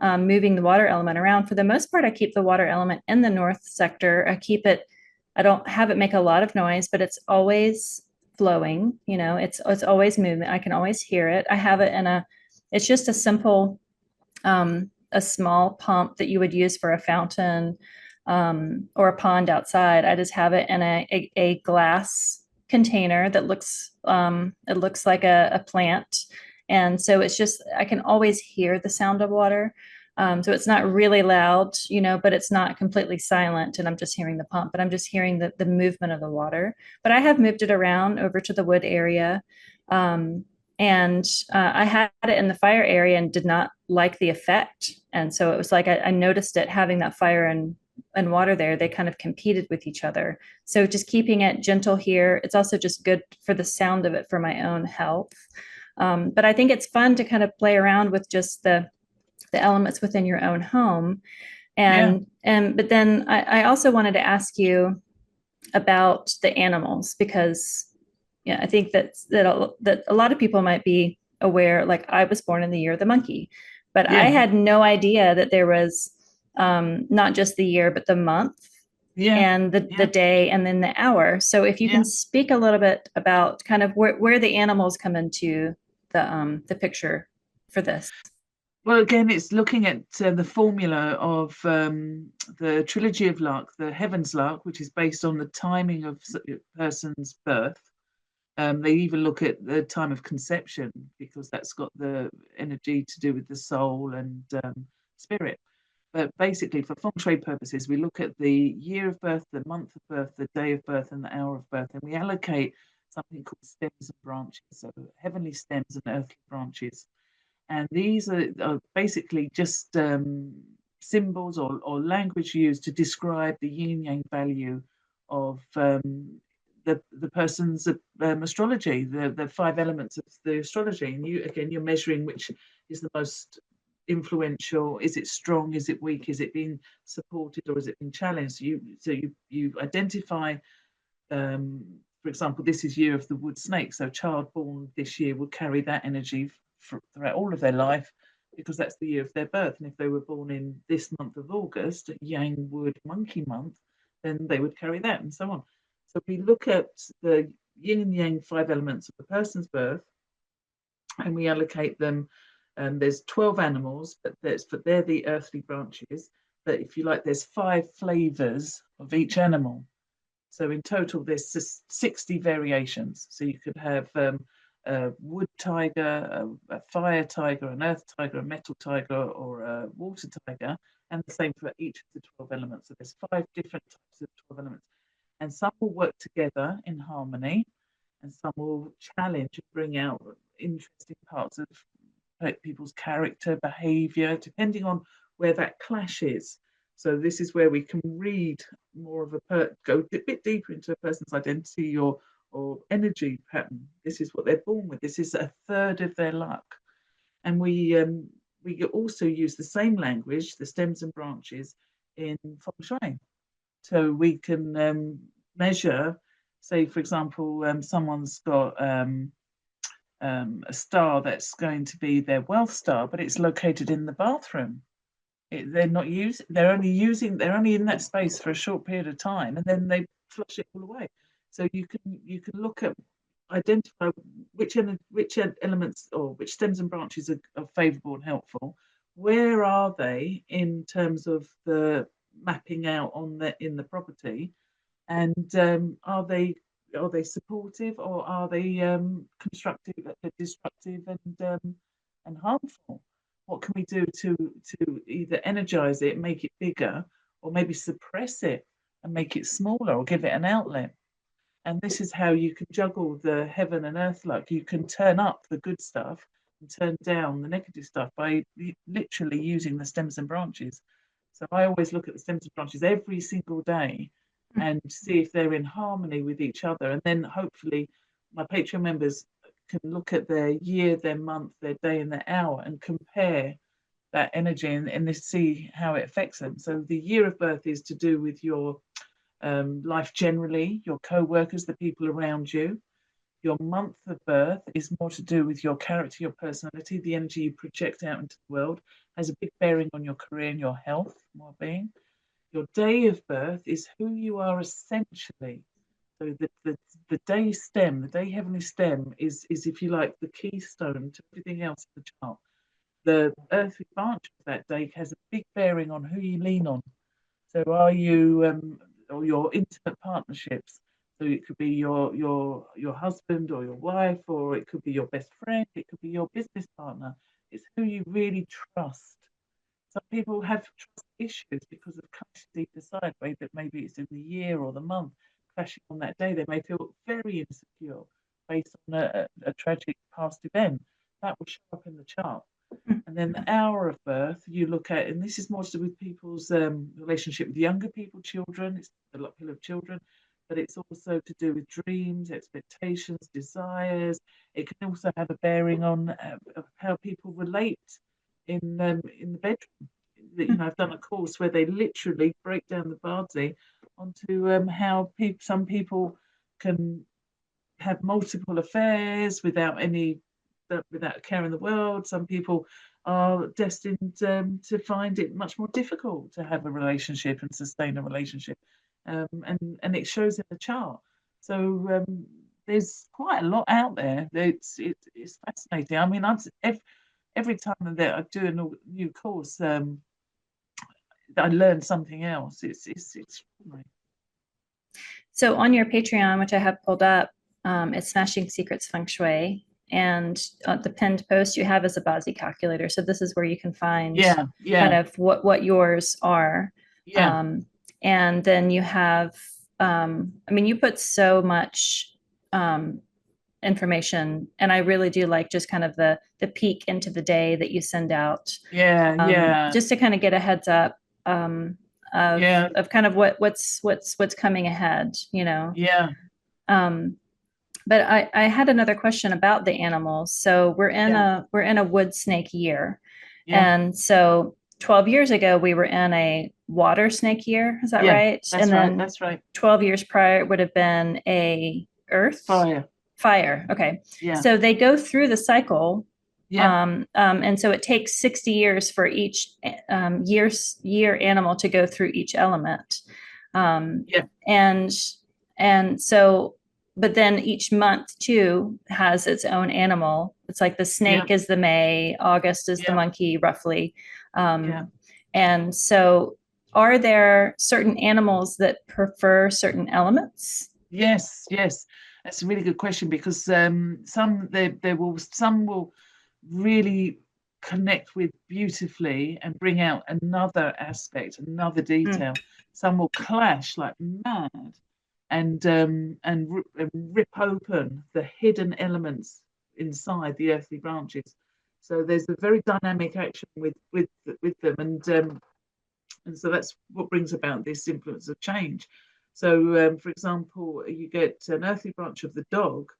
moving the water element around, for the most part, I keep the water element in the north sector. I don't have it make a lot of noise, but it's always flowing. It's always moving. I can always hear it. I have it it's just a simple, a small pump that you would use for a fountain, or a pond outside. I just have it in a glass container that it looks like a plant. And so it's just, I can always hear the sound of water. So it's not really loud, but it's not completely silent and I'm just hearing the pump, but I'm just hearing the movement of the water. But I have moved it around over to the wood area. And I had it in the fire area and did not like the effect. And so it was like I noticed it having that fire and water there. They kind of competed with each other. So just keeping it gentle here. It's also just good for the sound of it for my own health. But I think it's fun to kind of play around with just the elements within your own home. yeah. But then I also wanted to ask you about the animals, because I think that a lot of people might be aware, like I was born in the year of the monkey, but I Yeah, had no idea that there was not just the year, but the month yeah, and the yeah, day and then the hour. So if you can yeah. speak a little bit about kind of where the animals come into the picture for this. Well, again, it's looking at the formula of the Trilogy of Luck, the Heaven's Luck, which is based on the timing of a person's birth. They even look at the time of conception because that's got the energy to do with the soul and spirit. But basically, for feng shui purposes, we look at the year of birth, the month of birth, the day of birth, and the hour of birth, and we allocate something called stems and branches, so heavenly stems and earthly branches. And these are basically just symbols or language used to describe the yin yang value of the person's astrology, the five elements of the astrology. And you're measuring which is the most influential. Is it strong? Is it weak? Is it being supported or is it being challenged? So you identify for example, this is year of the wood snake. So child born this year will carry that energy throughout all of their life, because that's the year of their birth. And if they were born in this month of August, Yang Wood Monkey Month, then they would carry that, and so on. So we look at the yin and yang 5 elements of the person's birth, and we allocate them. There's 12 animals, but they're the earthly branches. But if you like, there's 5 flavors of each animal. So in total, there's just 60 variations. So you could have a wood tiger, a fire tiger, an earth tiger, a metal tiger, or a water tiger, and the same for each of the 12 elements. So there's 5 different types of 12 elements. And some will work together in harmony, and some will challenge and bring out interesting parts of people's character, behavior, depending on where that clash is. So this is where we can read more of go a bit deeper into a person's identity or energy pattern. This is what they're born with. This is a third of their luck. And we also use the same language, the stems and branches, in Feng Shui. So we can measure, say, for example, someone's got a star that's going to be their wealth star, but it's located in the bathroom. They're only in that space for a short period of time, and then they flush it all away. So you can look at, identify which elements or which stems and branches are favorable and helpful. Where are they in terms of the mapping out in the property, and are they supportive, or are they constructive, destructive, and harmful? What can we do to either energize it, make it bigger, or maybe suppress it and make it smaller, or give it an outlet? And this is how you can juggle the heaven and earth luck. You can turn up the good stuff and turn down the negative stuff by literally using the stems and branches. So I always look at the stems and branches every single day and see if they're in harmony with each other. And then hopefully my Patreon members can look at their year, their month, their day, and their hour, and compare that energy and see how it affects them. So the year of birth is to do with your life generally, your co-workers, the people around you. Your month of birth is more to do with your character, your personality, the energy you project out into the world, has a big bearing on your career and your health, well-being. Your day of birth is who you are essentially. So the day stem, the day heavenly stem is, if you like, the keystone to everything else in the chart. The earthly branch of that day has a big bearing on who you lean on. So are you, or your intimate partnerships. So it could be your husband or your wife, or it could be your best friend, it could be your business partner. It's who you really trust. Some people have trust issues because of clashing deep inside, that maybe it's in the year or the month, clashing on that day. They may feel very insecure based on a tragic past event. That will show up in the chart. And then the hour of birth you look at, and this is more to do with people's relationship with younger people, children. It's the luck pillar of children, but it's also to do with dreams, expectations, desires. It can also have a bearing on how people relate in the bedroom. I've done a course where they literally break down the Bardsey onto how some people can have multiple affairs without a care in the world. Some people are destined to find it much more difficult to have a relationship and sustain a relationship, and it shows in the chart. So there's quite a lot out there. It's fascinating. I mean, every time that I do a new course, I learn something else. It's extraordinary. So on your Patreon, which I have pulled up, it's Smashing Secrets Feng Shui. And the pinned post you have is a Bazi calculator. So this is where you can find kind of what yours are. And then you have, you put so much information, and I really do like just kind of the peek into the day that you send out. Just to kind of get a heads up of kind of what's coming ahead, But I had another question about the animals. So we're in a wood snake year. And so 12 years ago, we were in a water snake year. Is that right? That's right. 12 years prior, it would have been a earth? Fire. Fire. Okay. Yeah. So they go through the cycle. Yeah. And so it takes 60 years for each year animal to go through each element. Yeah. And so, but then each month too has its own animal. It's like the Yeah. snake is the May, August is the Yeah. monkey, roughly. Yeah. And so, are there certain animals that prefer certain elements? Yes. Yes. That's a really good question, because some will really connect with beautifully and bring out another aspect, another Mm. detail. Some will clash like mad, and rip open the hidden elements inside the earthly branches. So there's a very dynamic action with them, and so that's what brings about this influence of change. So, for example, you get an earthly branch of the dog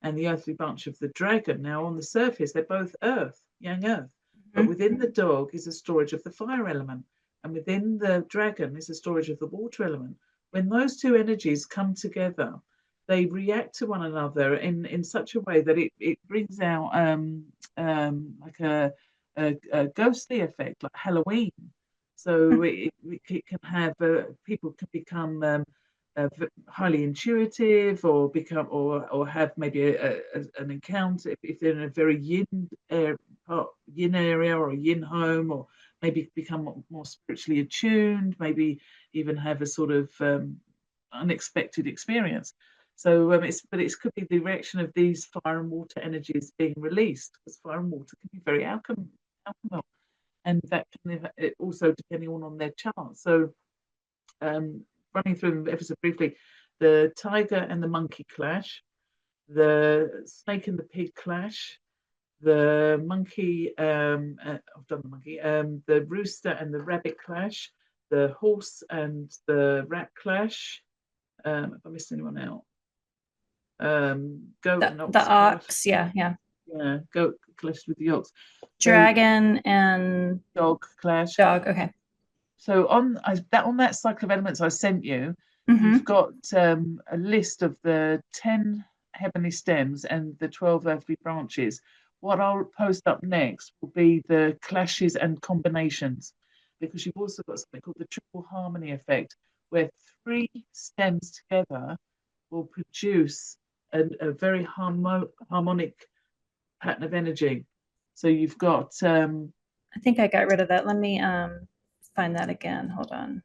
and the earthly branch of the dragon. Now, on the surface, they're both earth, yang earth, but Mhm. within the dog is a storage of the fire element, and within the dragon is a storage of the water element. When those two energies come together, they react to one another in such a way that it brings out like a ghostly effect, like Halloween. So it can have people can become highly intuitive, or become or have maybe an encounter if they're in a very yin area or a yin home, or maybe become more spiritually attuned, maybe even have a sort of unexpected experience. So it could be the reaction of these fire and water energies being released, because fire and water can be very alchemical, and that can also depending on their chart. So running through them ever so briefly, the tiger and the monkey clash, the snake and the pig clash, the monkey, I've done the monkey, the rooster and the rabbit clash, the horse and the rat clash. If I missed anyone out, goat and The ox clash. ox, yeah, yeah. Yeah, goat clash with the ox. So Dragon and dog clash. dog. Okay. So on that cycle of elements I sent you, you've Mm-hmm. got a list of the 10 heavenly stems and the 12 earthly branches. What I'll post up next will be the clashes and combinations, because you've also got something called the triple harmony effect, where three stems together will produce a very harmonic pattern of energy. So you've got I think I got rid of that. Let me find that again. Hold on.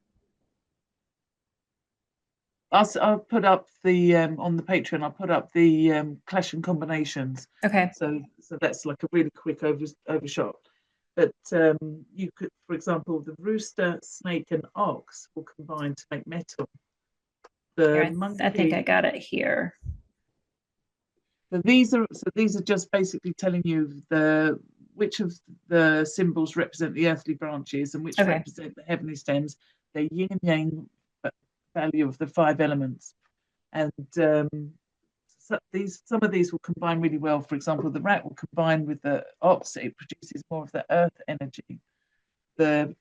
I'll put up the on the Patreon. I'll put up the clash and combinations. Okay. So that's like a really quick overshot. But you could, for example, the rooster, snake, and ox will combine to make metal. The I think I monkey. got it here. So these are just basically telling you which of the symbols represent the earthly branches and which Okay. represent the heavenly stems. The yin and yang value of the five elements, and some of these will combine really well. For example, the rat will combine with the ox; it produces more of the earth energy. The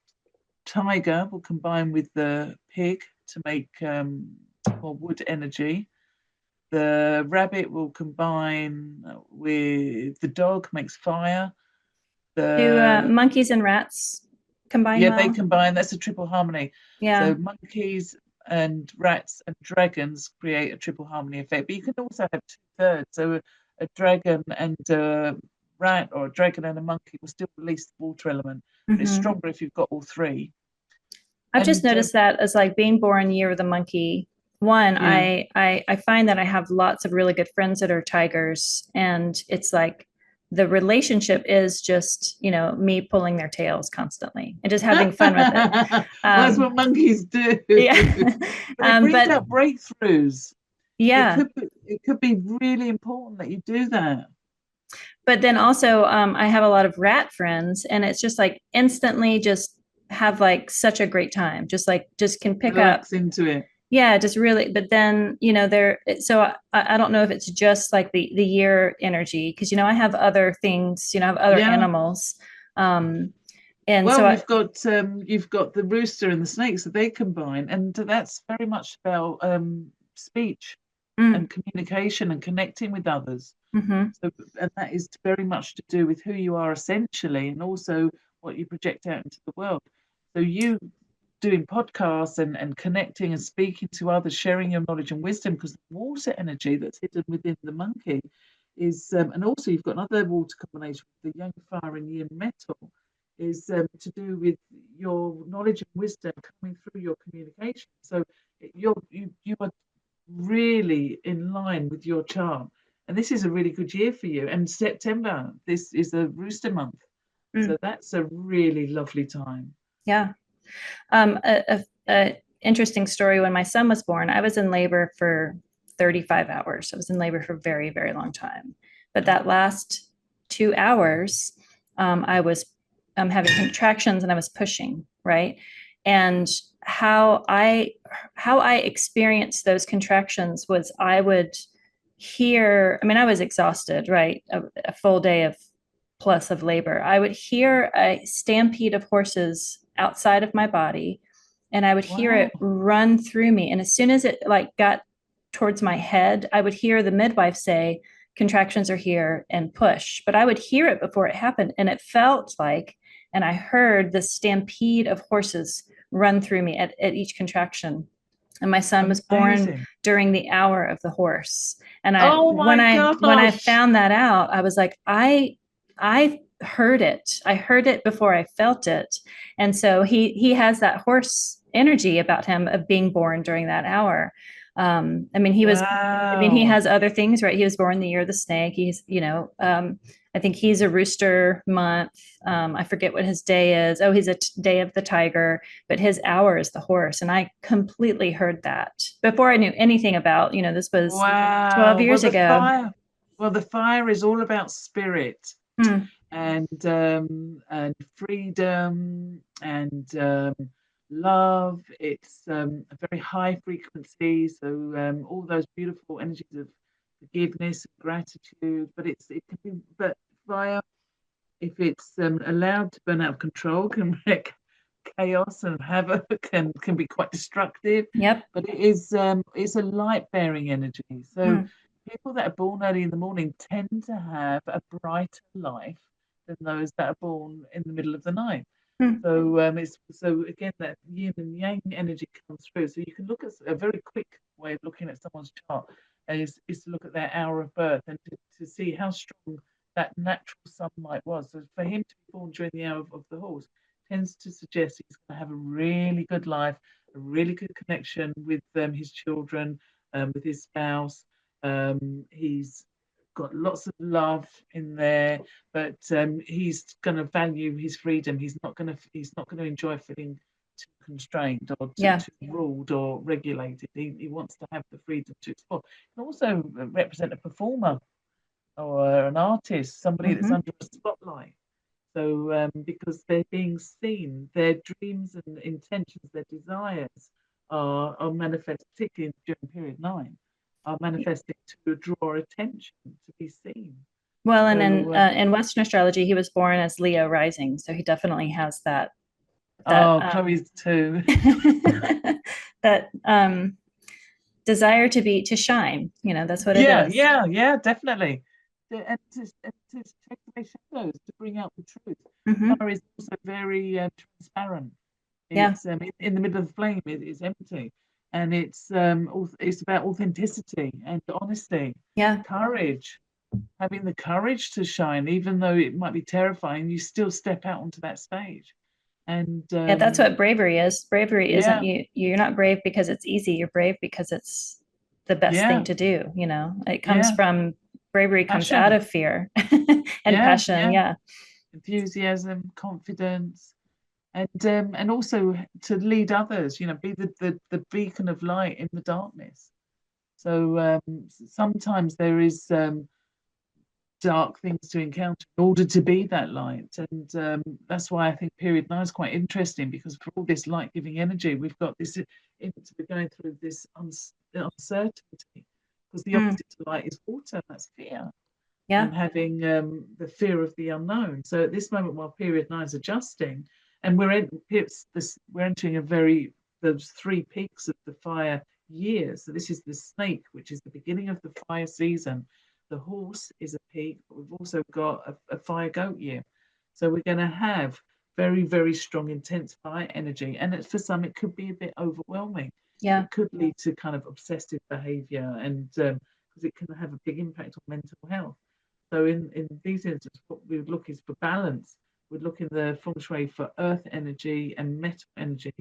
tiger will combine with the pig to make more wood energy. The rabbit will combine with the dog, makes fire. Do The monkeys and rats combine Yeah, they well? combine. That's a triple harmony. Yeah. So monkeys and rats and dragons create a triple harmony effect. But you can also have two-thirds. So a dragon and a rat, or a dragon and a monkey, will still release the water element. But it's Mm-hmm. stronger if you've got all three. I've just And noticed that as like being born year of the monkey. One, yeah. I find that I have lots of really good friends that are tigers, and it's like the relationship is just me pulling their tails constantly and just having fun with it. Well, that's what monkeys do. Yeah, But it brings but out breakthroughs. It yeah, could be, it could be really important that you do that. but then also I have a lot of rat friends, and it's just like instantly just have like such a great time, just can pick up. Relax into it. Yeah, just really, but then there, so I don't know if it's just like the year energy, because I have other things, I have other Yeah. animals, and so Well, you've got the rooster and the snake, so they combine, and that's very much about speech. Mm, and communication and connecting with others. hmm. So, and that is very much to do with who you are essentially, and also what you project out into the world. So you doing podcasts and connecting and speaking to others, sharing your knowledge and wisdom, because the water energy that's hidden within the monkey is, and also you've got another water combination with the yang fire and yin metal, is to do with your knowledge and wisdom coming through your communication. So you are really in line with your charm. And this is a really good year for you. And September, this is a rooster month. Mm, So that's a really lovely time. yeah. A interesting story. When my son was born, I was in labor for 35 hours. I was in labor for a very, very long time. But that last 2 hours, I was having contractions and I was pushing, right? And how I experienced those contractions was I would hear, I mean, I was exhausted, right? A full day of plus of labor. I would hear a stampede of horses outside of my body, and I would hear Wow. it run through me. And as soon as it like got towards my head, I would hear the midwife say, contractions are here and push. But I would hear it before it happened. And it felt like, and I heard the stampede of horses run through me at each contraction. And my son was born Amazing. during the hour of the horse. And I Oh when my I gosh. found that out, I was like, I heard it. I heard it before I felt it. And so he has that horse energy about him of being born during that hour. I mean, he Wow. has other things, right? He was born the year of the snake. I think he's a rooster month. I forget what his day is. Oh, he's a day of the tiger, but his hour is the horse. And I completely heard that before I knew anything about, this was 12 Wow. years ago. Well, the fire is all about spirit Hmm. and freedom and love. It's a very high frequency, so all those beautiful energies of forgiveness, gratitude. But it can be, but fire, if it's allowed to burn out of control, can wreak chaos and havoc and can be quite destructive. Yep. But it's a light bearing energy. So Hmm. people that are born early in the morning tend to have a brighter life than those that are born in the middle of the night. Hmm. So it's so again that yin and yang energy comes through. So you can look at a very quick way of looking at someone's chart is to look at their hour of birth and to see how strong that natural sunlight was. So for him to be born during the hour of the horse tends to suggest he's going to have a really good life, a really good connection with his children, with his spouse. He's got lots of love in there, but he's going to value his freedom. He's not going to enjoy feeling too constrained or Yeah. too ruled or regulated. He wants to have the freedom to explore. And also represent a performer or an artist, somebody that's Hmm. under a spotlight. So, because they're being seen, their dreams and intentions, their desires are manifest, particularly during period 9, are manifesting to draw attention, to be seen. Well, and So, in Western astrology, he was born as Leo rising, so he definitely has that oh, Chloe's too. that desire to shine. That's what it Yeah, is. yeah, yeah, definitely. And to take away shadows, to bring out the truth. Hmm. Fire is also very transparent. Yeah. It's in the middle of the flame. It's empty, and it's about authenticity and honesty, Yeah. courage. Having the courage to shine, even though it might be terrifying, you still step out onto that stage. And Yeah, that's what bravery is. Bravery isn't yeah, you're not brave because it's easy. You're brave because it's the best thing yeah, to do. It comes yeah, from bravery comes out passion. of fear and Yeah, passion. yeah, Yeah. enthusiasm, confidence, and also to lead others. Be the beacon of light in the darkness. So sometimes there is dark things to encounter in order to be that light. And that's why I think period 9 is quite interesting, because for all this light giving energy, we've got this we're going through this uncertainty, because the Mm, opposite to light is water, that's fear, yeah. and having the fear of the unknown. So at this moment, while period 9 is adjusting, and we're entering those 3 peaks of the fire years. So this is the snake, which is the beginning of the fire season. The horse is a pig, but we've also got a fire goat year. So we're going to have very, very strong, intense fire energy. And for some, it could be a bit overwhelming. Yeah. It could lead to kind of obsessive behavior, and because it can have a big impact on mental health. So in these instances, what we would look is for balance. We'd look in the feng shui for earth energy and metal energy.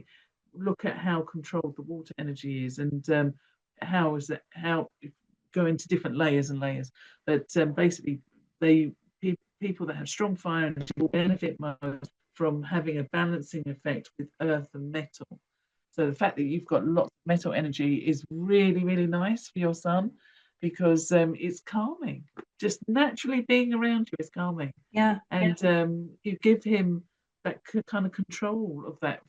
Look at how controlled the water energy is, and how is that, how go into different layers and layers. But basically, they people that have strong fire energy will benefit most from having a balancing effect with earth and metal. So the fact that you've got lots of metal energy is really, really nice for your son, because it's calming. Just naturally being around you is calming. Yeah. And you give him that kind of control of that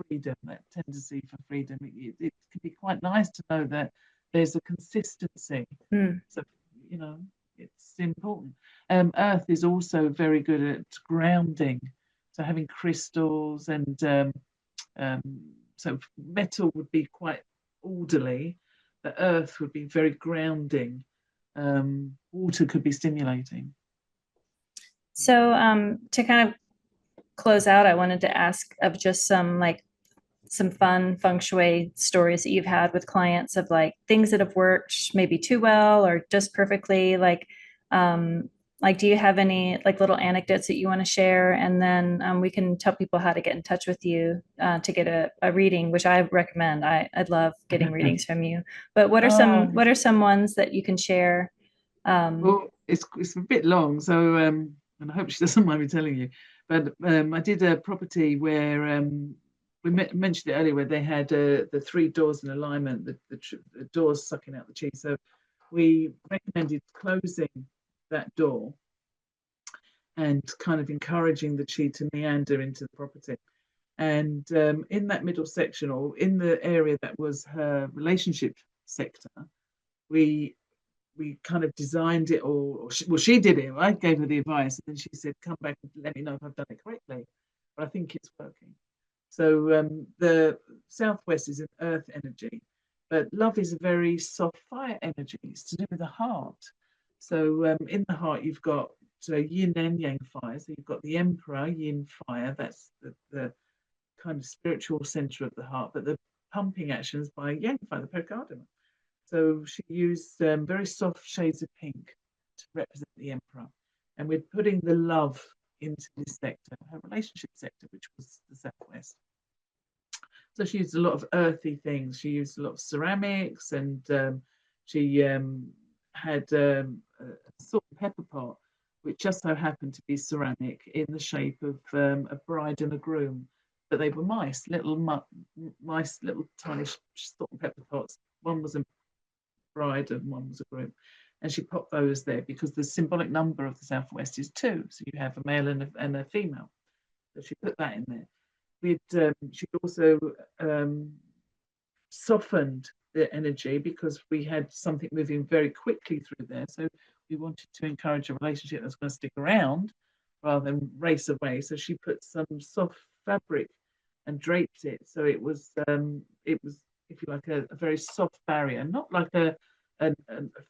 freedom, that tendency for freedom. It can be quite nice to know that there's a consistency. Mm. So, you know, it's important. Earth is also very good at grounding. So having crystals, and so metal would be quite orderly. The earth would be very grounding. Water could be stimulating. So to kind of close out, I wanted to ask of just some fun feng shui stories that you've had with clients of like things that have worked maybe too well or just perfectly. Like, do you have any like little anecdotes that you want to share? And then we can tell people how to get in touch with you to get a reading, which I recommend. I'd love getting readings from you. But Oh, what are some ones that you can share? well, it's a bit long, so and I hope she doesn't mind me telling you. But I did a property where we mentioned it earlier, where they had the three doors in alignment, the doors sucking out the chi. So we recommended closing that door and kind of encouraging the chi to meander into the property. And in that middle section, or in the area that was her relationship sector, we kind of designed it, well, she did it. I gave her the advice, and then she said, "Come back and let me know if I've done it correctly." But I think it's working. So the southwest is an earth energy, but love is a very soft fire energy. It's to do with the heart. So in the heart, you've got yin and yang fire. So you've got the emperor yin fire. That's the kind of spiritual center of the heart, but the pumping actions by yang fire, the pericardium. So she used very soft shades of pink to represent the emperor. And we're putting the love into this sector, her relationship sector, which was the southwest. So she used a lot of earthy things. She used a lot of ceramics, and she had a salt and pepper pot, which just so happened to be ceramic in the shape of a bride and a groom. But they were mice, little mice, little tiny salt and pepper pots. One was a bride and one was a groom. And she popped those there because the symbolic number of the southwest is 2. So you have a male and a female. So she put that in there. She also softened the energy because we had something moving very quickly through there. So we wanted to encourage a relationship that's going to stick around rather than race away. So she put some soft fabric and draped it. So it was, if you like, a very soft barrier, not like a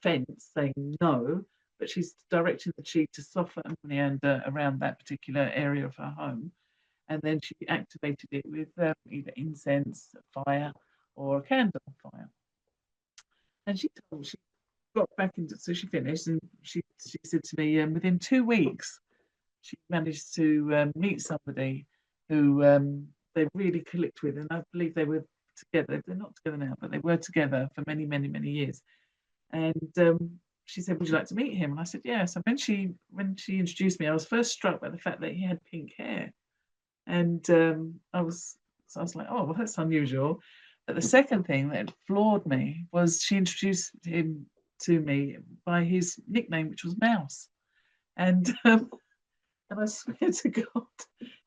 fence saying no, but she's directing the chi to soften and meander around that particular area of her home. And then she activated it with either incense, fire, or a candle fire. And she got back into, so she finished, and she said to me, within 2 weeks, she managed to meet somebody who they really clicked with, and I believe they were together. They're not together now, but they were together for many, many, many years. And she said, "Would you like to meet him?" And I said, "Yeah." So when she introduced me, I was first struck by the fact that he had pink hair. And I was like, "Oh, well, that's unusual." But the second thing that floored me was she introduced him to me by his nickname, which was Mouse. And and I swear to God,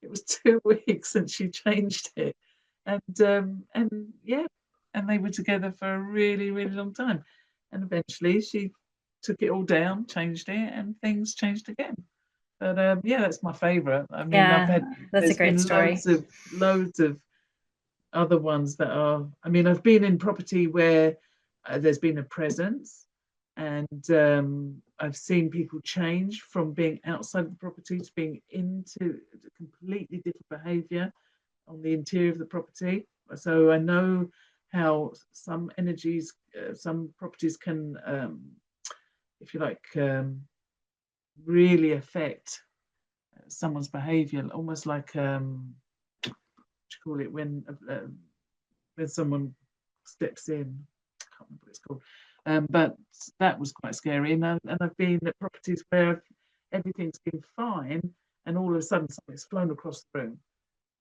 it was 2 weeks and she changed it. And yeah, and they were together for a really, really long time. And eventually she took it all down, changed it, and things changed again. But yeah, that's my favorite. I mean, Yeah, that's a there's great been story. loads of other ones that are, I mean, I've been in property where there's been a presence, and I've seen people change from being outside of the property to being into completely different behavior on the interior of the property. So I know how some energies, some properties can, if you like, really affect someone's behavior, almost like what you call it when someone steps in. I can't remember what it's called, but that was quite scary. And I've been at properties where everything's been fine, and all of a sudden something's flown across the room,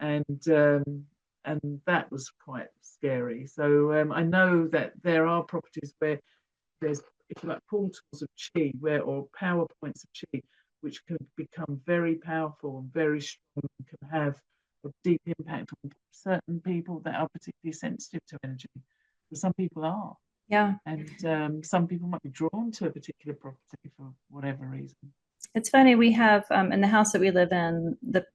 and that was quite scary. So I know that there are properties where there's, if you like, portals of chi, or power points of chi, which can become very powerful and very strong, and can have a deep impact on certain people that are particularly sensitive to energy. But some people are, Yeah. and some people might be drawn to a particular property for whatever reason. It's funny, we have in the house that we live in, the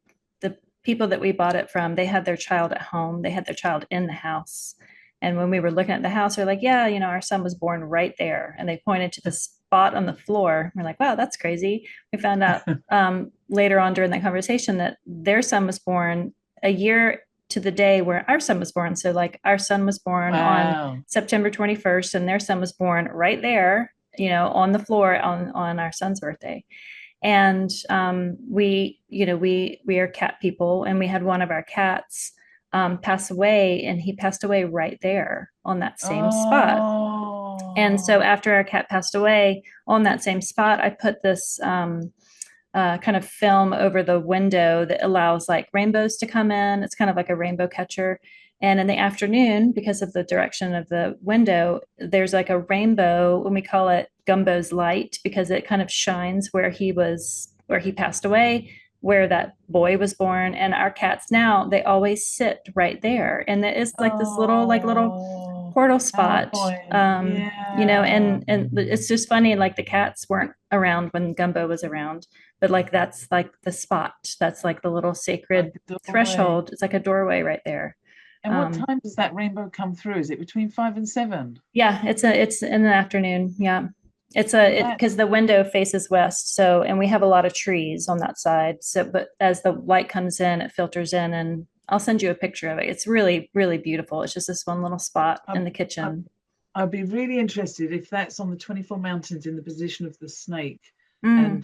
people that we bought it from, they had their child at home, they had their child in the house. And when we were looking at the house, they're like, yeah, our son was born right there. And they pointed to the spot on the floor. We're like, wow, that's crazy. We found out later on during that conversation that their son was born a year to the day where our son was born. So like our son was born on September 21st, and their son was born right there, on the floor on our son's birthday. And we are cat people, and we had one of our cats pass away, and he passed away right there on that same spot. And so after our cat passed away on that same spot, I put this kind of film over the window that allows like rainbows to come in. It's kind of like a rainbow catcher. And in the afternoon, because of the direction of the window, there's like a rainbow, and we call it Gumbo's light, because it kind of shines where he passed away, where that boy was born. And our cats now, they always sit right there. And it is like this little portal spot. And it's just funny, like the cats weren't around when Gumbo was around, but like that's like the spot. That's like the little sacred threshold. It's like a doorway right there. And what time does that rainbow come through? Is it between 5 and 7? Yeah, it's in the afternoon. Yeah. Because the window faces west. So, and we have a lot of trees on that side. So, but as the light comes in, it filters in, and I'll send you a picture of it. It's really, really beautiful. It's just this one little spot in the kitchen. I'd be really interested if that's on the 24 mountains in the position of the snake. And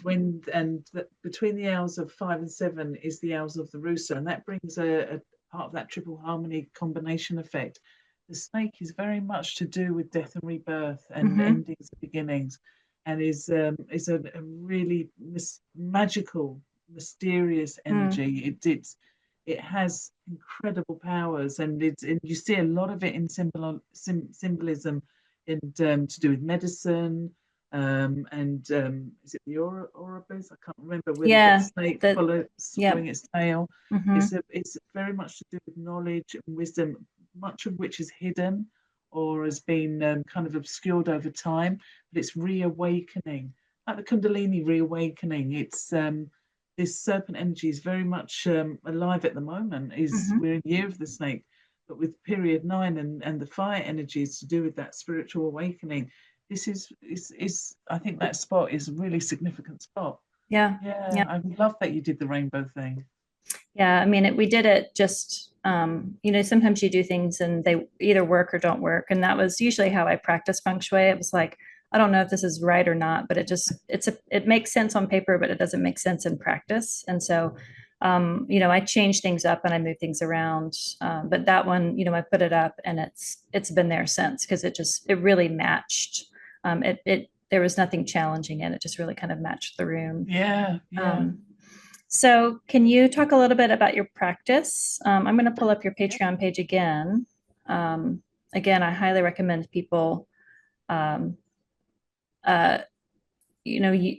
between the hours of 5 and 7 is the hours of the rooster, and that brings a part of that triple harmony combination effect. The snake is very much to do with death and rebirth and endings and beginnings, and is a really magical, mysterious energy. It has incredible powers, and you see a lot of it in symbolism, and to do with medicine. Is it the Ouroboros? I can't remember. Where the snake following its tail. It's very much to do with knowledge and wisdom, much of which is hidden or has been kind of obscured over time. But it's reawakening, like the Kundalini reawakening. It's this serpent energy is very much alive at the moment. We're in year of the snake, but with period 9 and the fire energy is to do with that spiritual awakening. This is I think that spot is a really significant spot. Yeah. I love that you did the rainbow thing. Yeah, I mean, we did it just, sometimes you do things and they either work or don't work. And that was usually how I practice Feng Shui. It was like, I don't know if this is right or not, but it makes sense on paper, but it doesn't make sense in practice. And so, I change things up and I move things around. But that one, I put it up, and it's been there since, because it really matched. There was nothing challenging in it. Just really kind of matched the room. Yeah. So can you talk a little bit about your practice? I'm going to pull up your Patreon page again. Again, I highly recommend people, you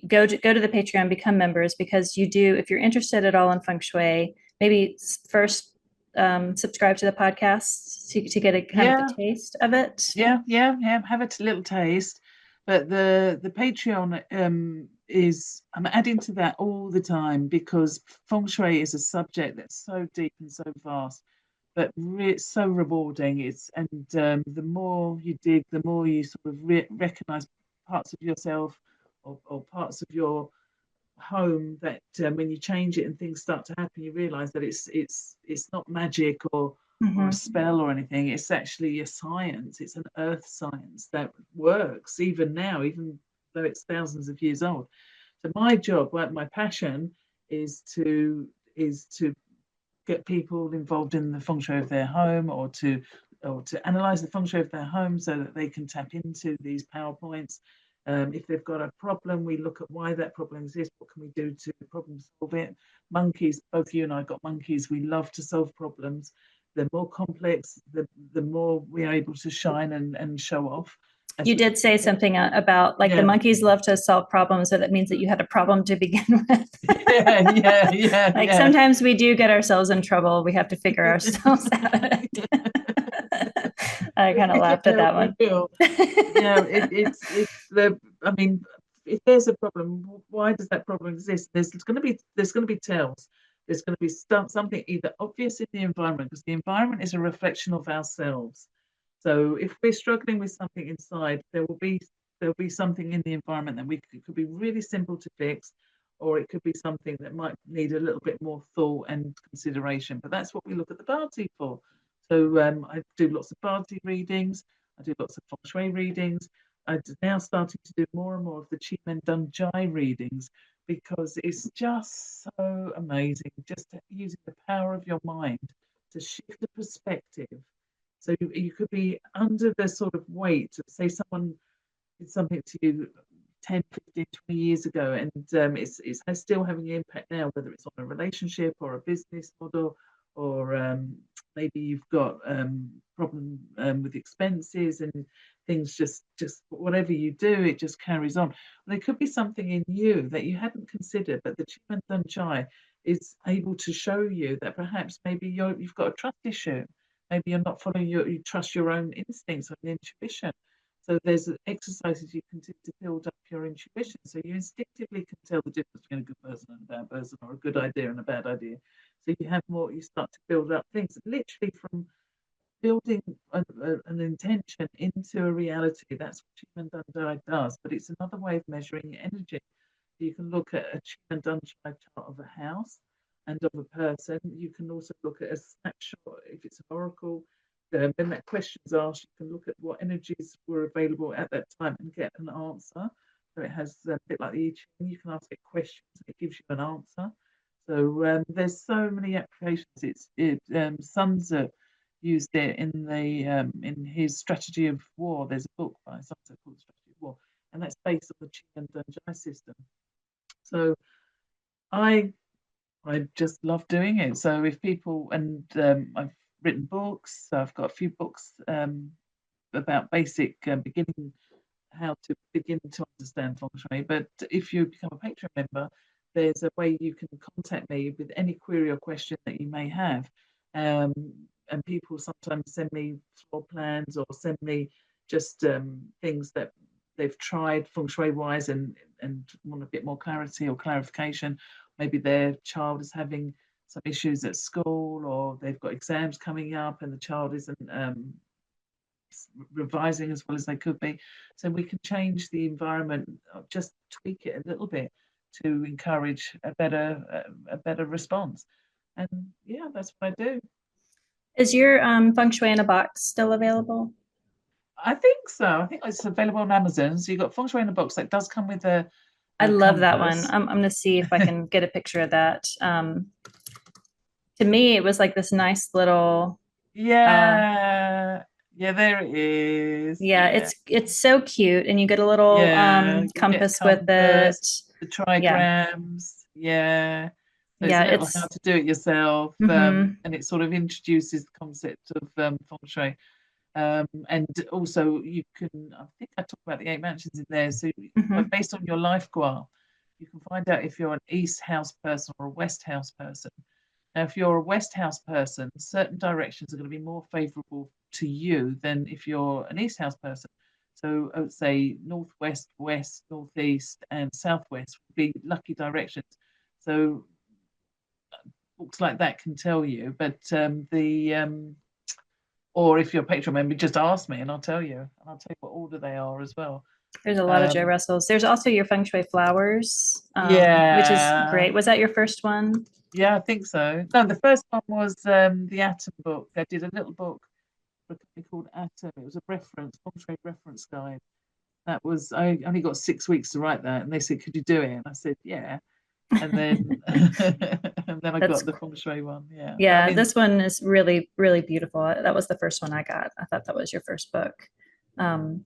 go to the Patreon, become members, because if you're interested at all in Feng Shui, maybe first subscribe to the podcast to get a kind of a taste of it. Yeah. Have a little taste. But the Patreon I'm adding to that all the time, because Feng Shui is a subject that's so deep and so vast. but it's so rewarding. The more you dig, the more you sort of recognize parts of yourself, or parts of your home that, when you change it and things start to happen, you realize that it's not magic or a Mhm. spell or anything. It's actually a science. It's an earth science that works even now, even though it's thousands of years old. So my job, my passion, is to get people involved in the feng shui of their home, or to analyze the feng shui of their home so that they can tap into these PowerPoints. If they've got a problem, we look at why that problem exists. What can we do to problem solve it? Monkeys, both you and I got monkeys. We love to solve problems. The more complex, the more we are able to shine and show off. You As did say something about like the Yeah, monkeys love to solve problems, so that means that you had a problem to begin with. Like yeah. sometimes we do get ourselves in trouble. We have to figure ourselves out. I kind of We laughed at that we one. will. Yeah, it's the. I mean, if there's a problem, why does that problem exist? There's going to be tells. There's going to be something either obvious in the environment, because the environment is a reflection of ourselves. So if we're struggling with something inside, there will be something in the environment that it could be really simple to fix, or it could be something that might need a little bit more thought and consideration. But that's what we look at the Barty for. So I do lots of Barty readings. I do lots of Feng Shui readings. I'm now starting to do more and more of the Chi Men Dun Jai readings, because it's just so amazing, just using the power of your mind to shift the perspective. So you could be under the sort of weight of, say, someone did something to you 10, 15, 20 years ago, and it's still having an impact now, whether it's on a relationship or a business model, or maybe you've got problem with expenses and things, just whatever you do, it just carries on. There could be something in you that you hadn't considered, but the Chiman Chai is able to show you that perhaps maybe you've got a trust issue. Maybe you're not following you trust your own instincts and intuition. So there's exercises you can do to build up your intuition. So you instinctively can tell the difference between a good person and a bad person, or a good idea and a bad idea. So you start to build up things literally from building an intention into a reality. That's what Chiman Dundai does, but it's another way of measuring energy. You can look at a Chiman Dundai chart of a house and of a person. You can also look at a snapshot if it's an oracle. When that question's asked, you can look at what energies were available at that time and get an answer. So it has a bit like the I Ching. You can ask it questions and it gives you an answer. So there's so many applications. Sun Tzu used it in his Strategy of War. There's a book by Sun Tzu called Strategy of War, and that's based on the Qi and Deng system. So I I just love doing it. So if people, and I've written books. So I've got a few books about basic beginning, how to begin to understand feng shui. But if you become a Patreon member, there's a way you can contact me with any query or question that you may have. Um, and people sometimes send me floor plans, or send me just things that they've tried feng shui wise, and want a bit more clarity or clarification. Maybe their child is having some issues at school, or they've got exams coming up and the child isn't revising as well as they could be. So we can change the environment, just tweak it a little bit to encourage a better response. And yeah, that's what I do. Is your feng shui in a box still available? I think so. I think it's available on Amazon. So you've got Feng Shui in a box that does come with I a love that one. compass. I'm gonna see if I can get a picture of that. To me, it was like this nice little uh, Yeah, yeah, there it is. yeah, Yeah, it's so cute, and you get a little yeah. You get a compass with it. compass, the Yeah, trigrams. Yeah. So it's yeah, a little how it's to do it yourself, mm-hmm, and it sort of introduces the concept of feng shui. And also you can, I think I talk about the eight mansions in there. So mm-hmm. based on your life graph, you can find out if you're an East House person or a West House person. Now, if you're a West House person, certain directions are going to be more favorable to you than if you're an East House person. So I would say northwest, west, northeast, and southwest would be lucky directions. So books like that can tell you. But or if you're a Patreon member, just ask me and I'll tell you. And I'll tell you what order they are as well. There's a lot of Joe Um, Russells. There's also your Feng Shui flowers, which is yeah, great. Was that your first one? yeah, I think so. No, the first one was the Atom book. I did a little book for a company called Atom. It was a reference, Feng Shui reference guide. That was, I only got 6 weeks to write that, and they said, "Could you do it?" And I said, "Yeah." And then and then I That's got the Feng Shui one. Yeah, but I Yeah, mean, this one is really, really beautiful. That was the first one I got. I thought that was your first book. Um,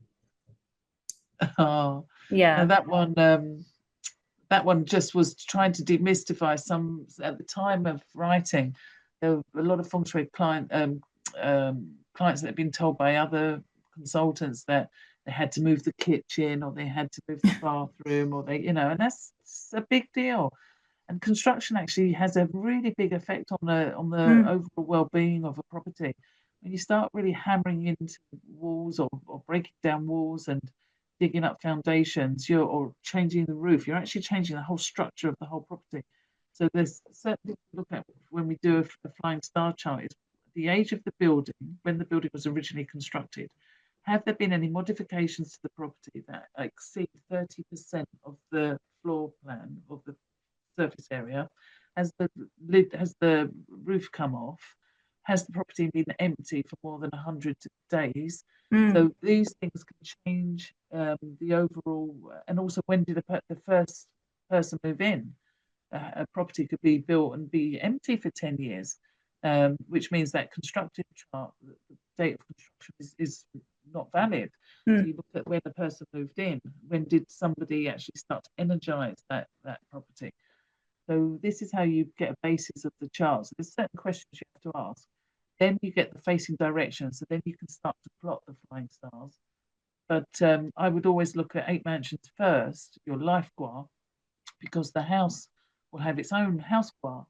oh, no, yeah. that one just was trying to demystify some. At the time of writing, there were a lot of Feng Shui clients that had been told by other consultants that they had to move the kitchen or they had to move the bathroom or and that's a big deal. And construction actually has a really big effect on the Mm, overall well-being of a property. When you start really hammering into walls or breaking down walls and digging up foundations, or changing the roof, you're actually changing the whole structure of the whole property. So there's certain things to look at when we do a flying star chart is the age of the building, when the building was originally constructed. Have there been any modifications to the property that exceed 30% of the floor plan of the surface area? Has the roof come off? Has the property been empty for more than 100 days? mm, So these things can change the overall, and also when did the first person move in? A property could be built and be empty for 10 years, which means that constructive chart, the date of construction is not valid. So mm. you look at when the person moved in, when did somebody actually start to energize that property? So this is how you get a basis of the chart. So there's certain questions you have to ask. Then you get the facing direction. So then you can start to plot the flying stars. But I would always look at 8 mansions first, your life gua, because the house will have its own house gua.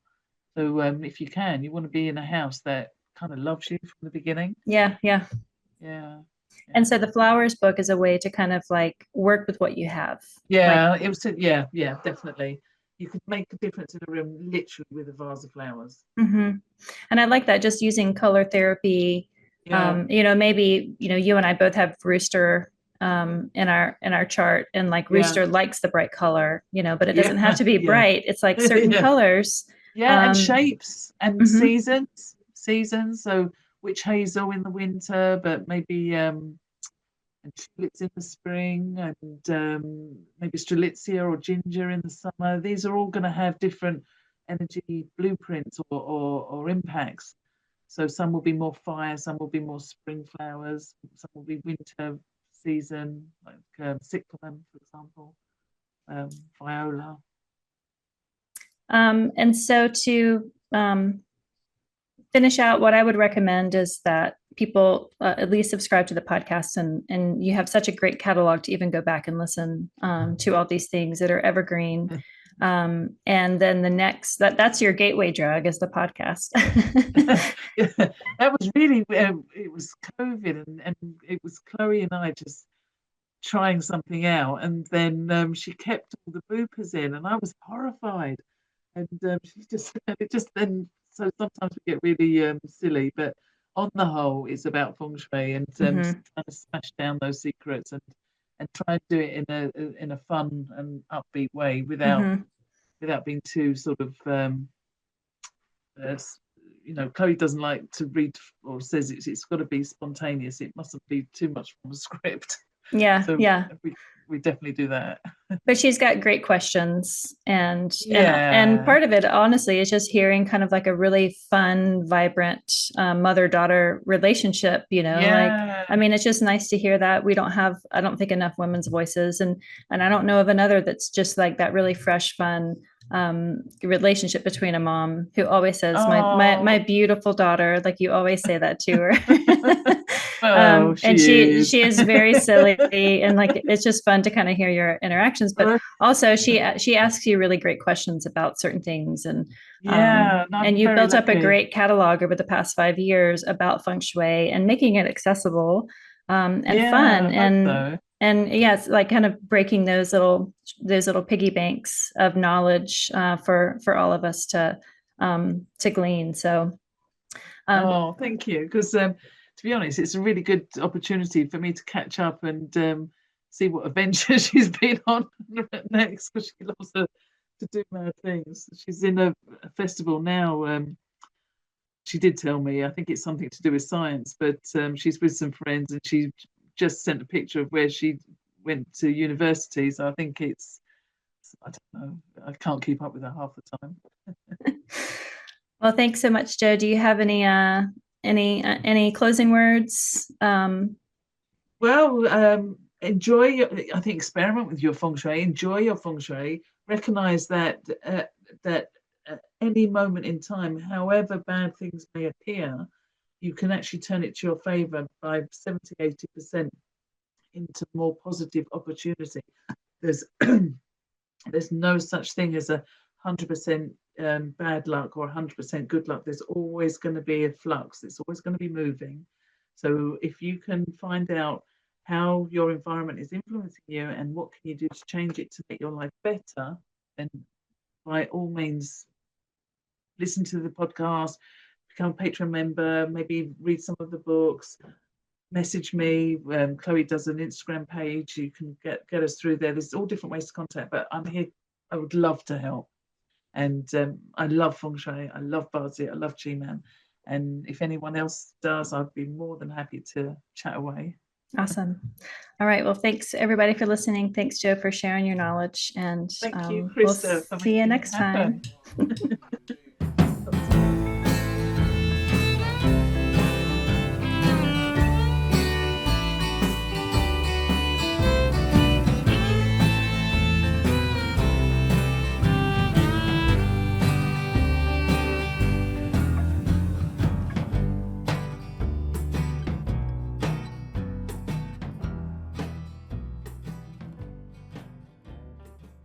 So if you can, you want to be in a house that kind of loves you from the beginning. Yeah, yeah. Yeah. And Yeah. so the flowers book is a way to kind of like work with what you have. Like, Yeah, it was, yeah, yeah, definitely. You could make a difference in a room literally with a vase of flowers. mhm. And I like that, just using color therapy. Yeah, Maybe, you and I both have rooster in our chart, and like yeah, rooster likes the bright color, but it yeah, doesn't have to be yeah. bright. It's like certain Yeah, colors. yeah, and Um, shapes and mhm. seasons. So witch hazel in the winter, but maybe and tulips in the spring, and maybe strelitzia or ginger in the summer. These are all going to have different energy blueprints or impacts. So some will be more fire, some will be more spring flowers, some will be winter season, like cyclamen, for example, viola. And so to finish out, what I would recommend is that people at least subscribe to the podcast, and you have such a great catalog to even go back and listen to all these things that are evergreen. And then the next that's your gateway drug is the podcast. Yeah, that was really it was COVID, and it was Chloe and I just trying something out, and then she kept all the bloopers in, and I was horrified. And she just it just then so sometimes we get really silly, but on the whole, it's about feng shui and Hmm. trying to smash down those secrets and try and do it in a fun and upbeat way Hmm. without being too sort of uh, Chloe doesn't like to read or says it's got to be spontaneous. It mustn't be too much from a script. Yeah, So yeah. we definitely do that. But she's got great questions, and Yeah. part of it honestly is just hearing kind of like a really fun, vibrant mother-daughter relationship, like, Yeah. I mean, it's just nice to hear that. We don't have, I don't think, enough women's voices, and I don't know of another that's just like that really fresh, fun relationship between a mom who always says, my Oh, beautiful daughter, like you always say that to her. well, And she she is. she is very silly, and like it's just fun to kind of hear your interactions. But also she asks you really great questions about certain things, Yeah, and I'm and you've very built up a lucky. great catalog over the past 5 years about feng shui and making it accessible, and Yeah, fun, I hope and so. yeah, it's like kind of breaking those little piggy banks of knowledge for all of us to to glean. So Oh, thank you. Because to be honest, it's a really good opportunity for me to catch up and see what adventure she's been on next. Because she loves to do mad things. She's in a festival now. She did tell me. I think it's something to do with science, but she's with some friends, and she just sent a picture of where she went to university. So I think it's, I don't know. I can't keep up with her half the time. well, thanks so much, Joe. Do you have any closing words? Well, I think experiment with your feng shui. Enjoy your feng shui. Recognize that at any moment in time, however bad things may appear, you can actually turn it to your favor by 70, 80% into more positive opportunity. There's there's no such thing as 100% bad luck or 100% good luck. There's always going to be a flux. It's always going to be moving. So if you can find out how your environment is influencing you and what can you do to change it to make your life better, then by all means listen to the podcast, become a Patreon member, maybe read some of the books, message me. Chloe does an Instagram page. You can get us through there. There's all different ways to contact, but I'm here. I would love to help. And I love Feng Shui. I love Bazi. I love G-Man. And if anyone else does, I'd be more than happy to chat away. Awesome. All right. Well, thanks everybody for listening. Thanks, Joe, for sharing your knowledge. And Thank you, we'll Christa, for see you making it next time. happen.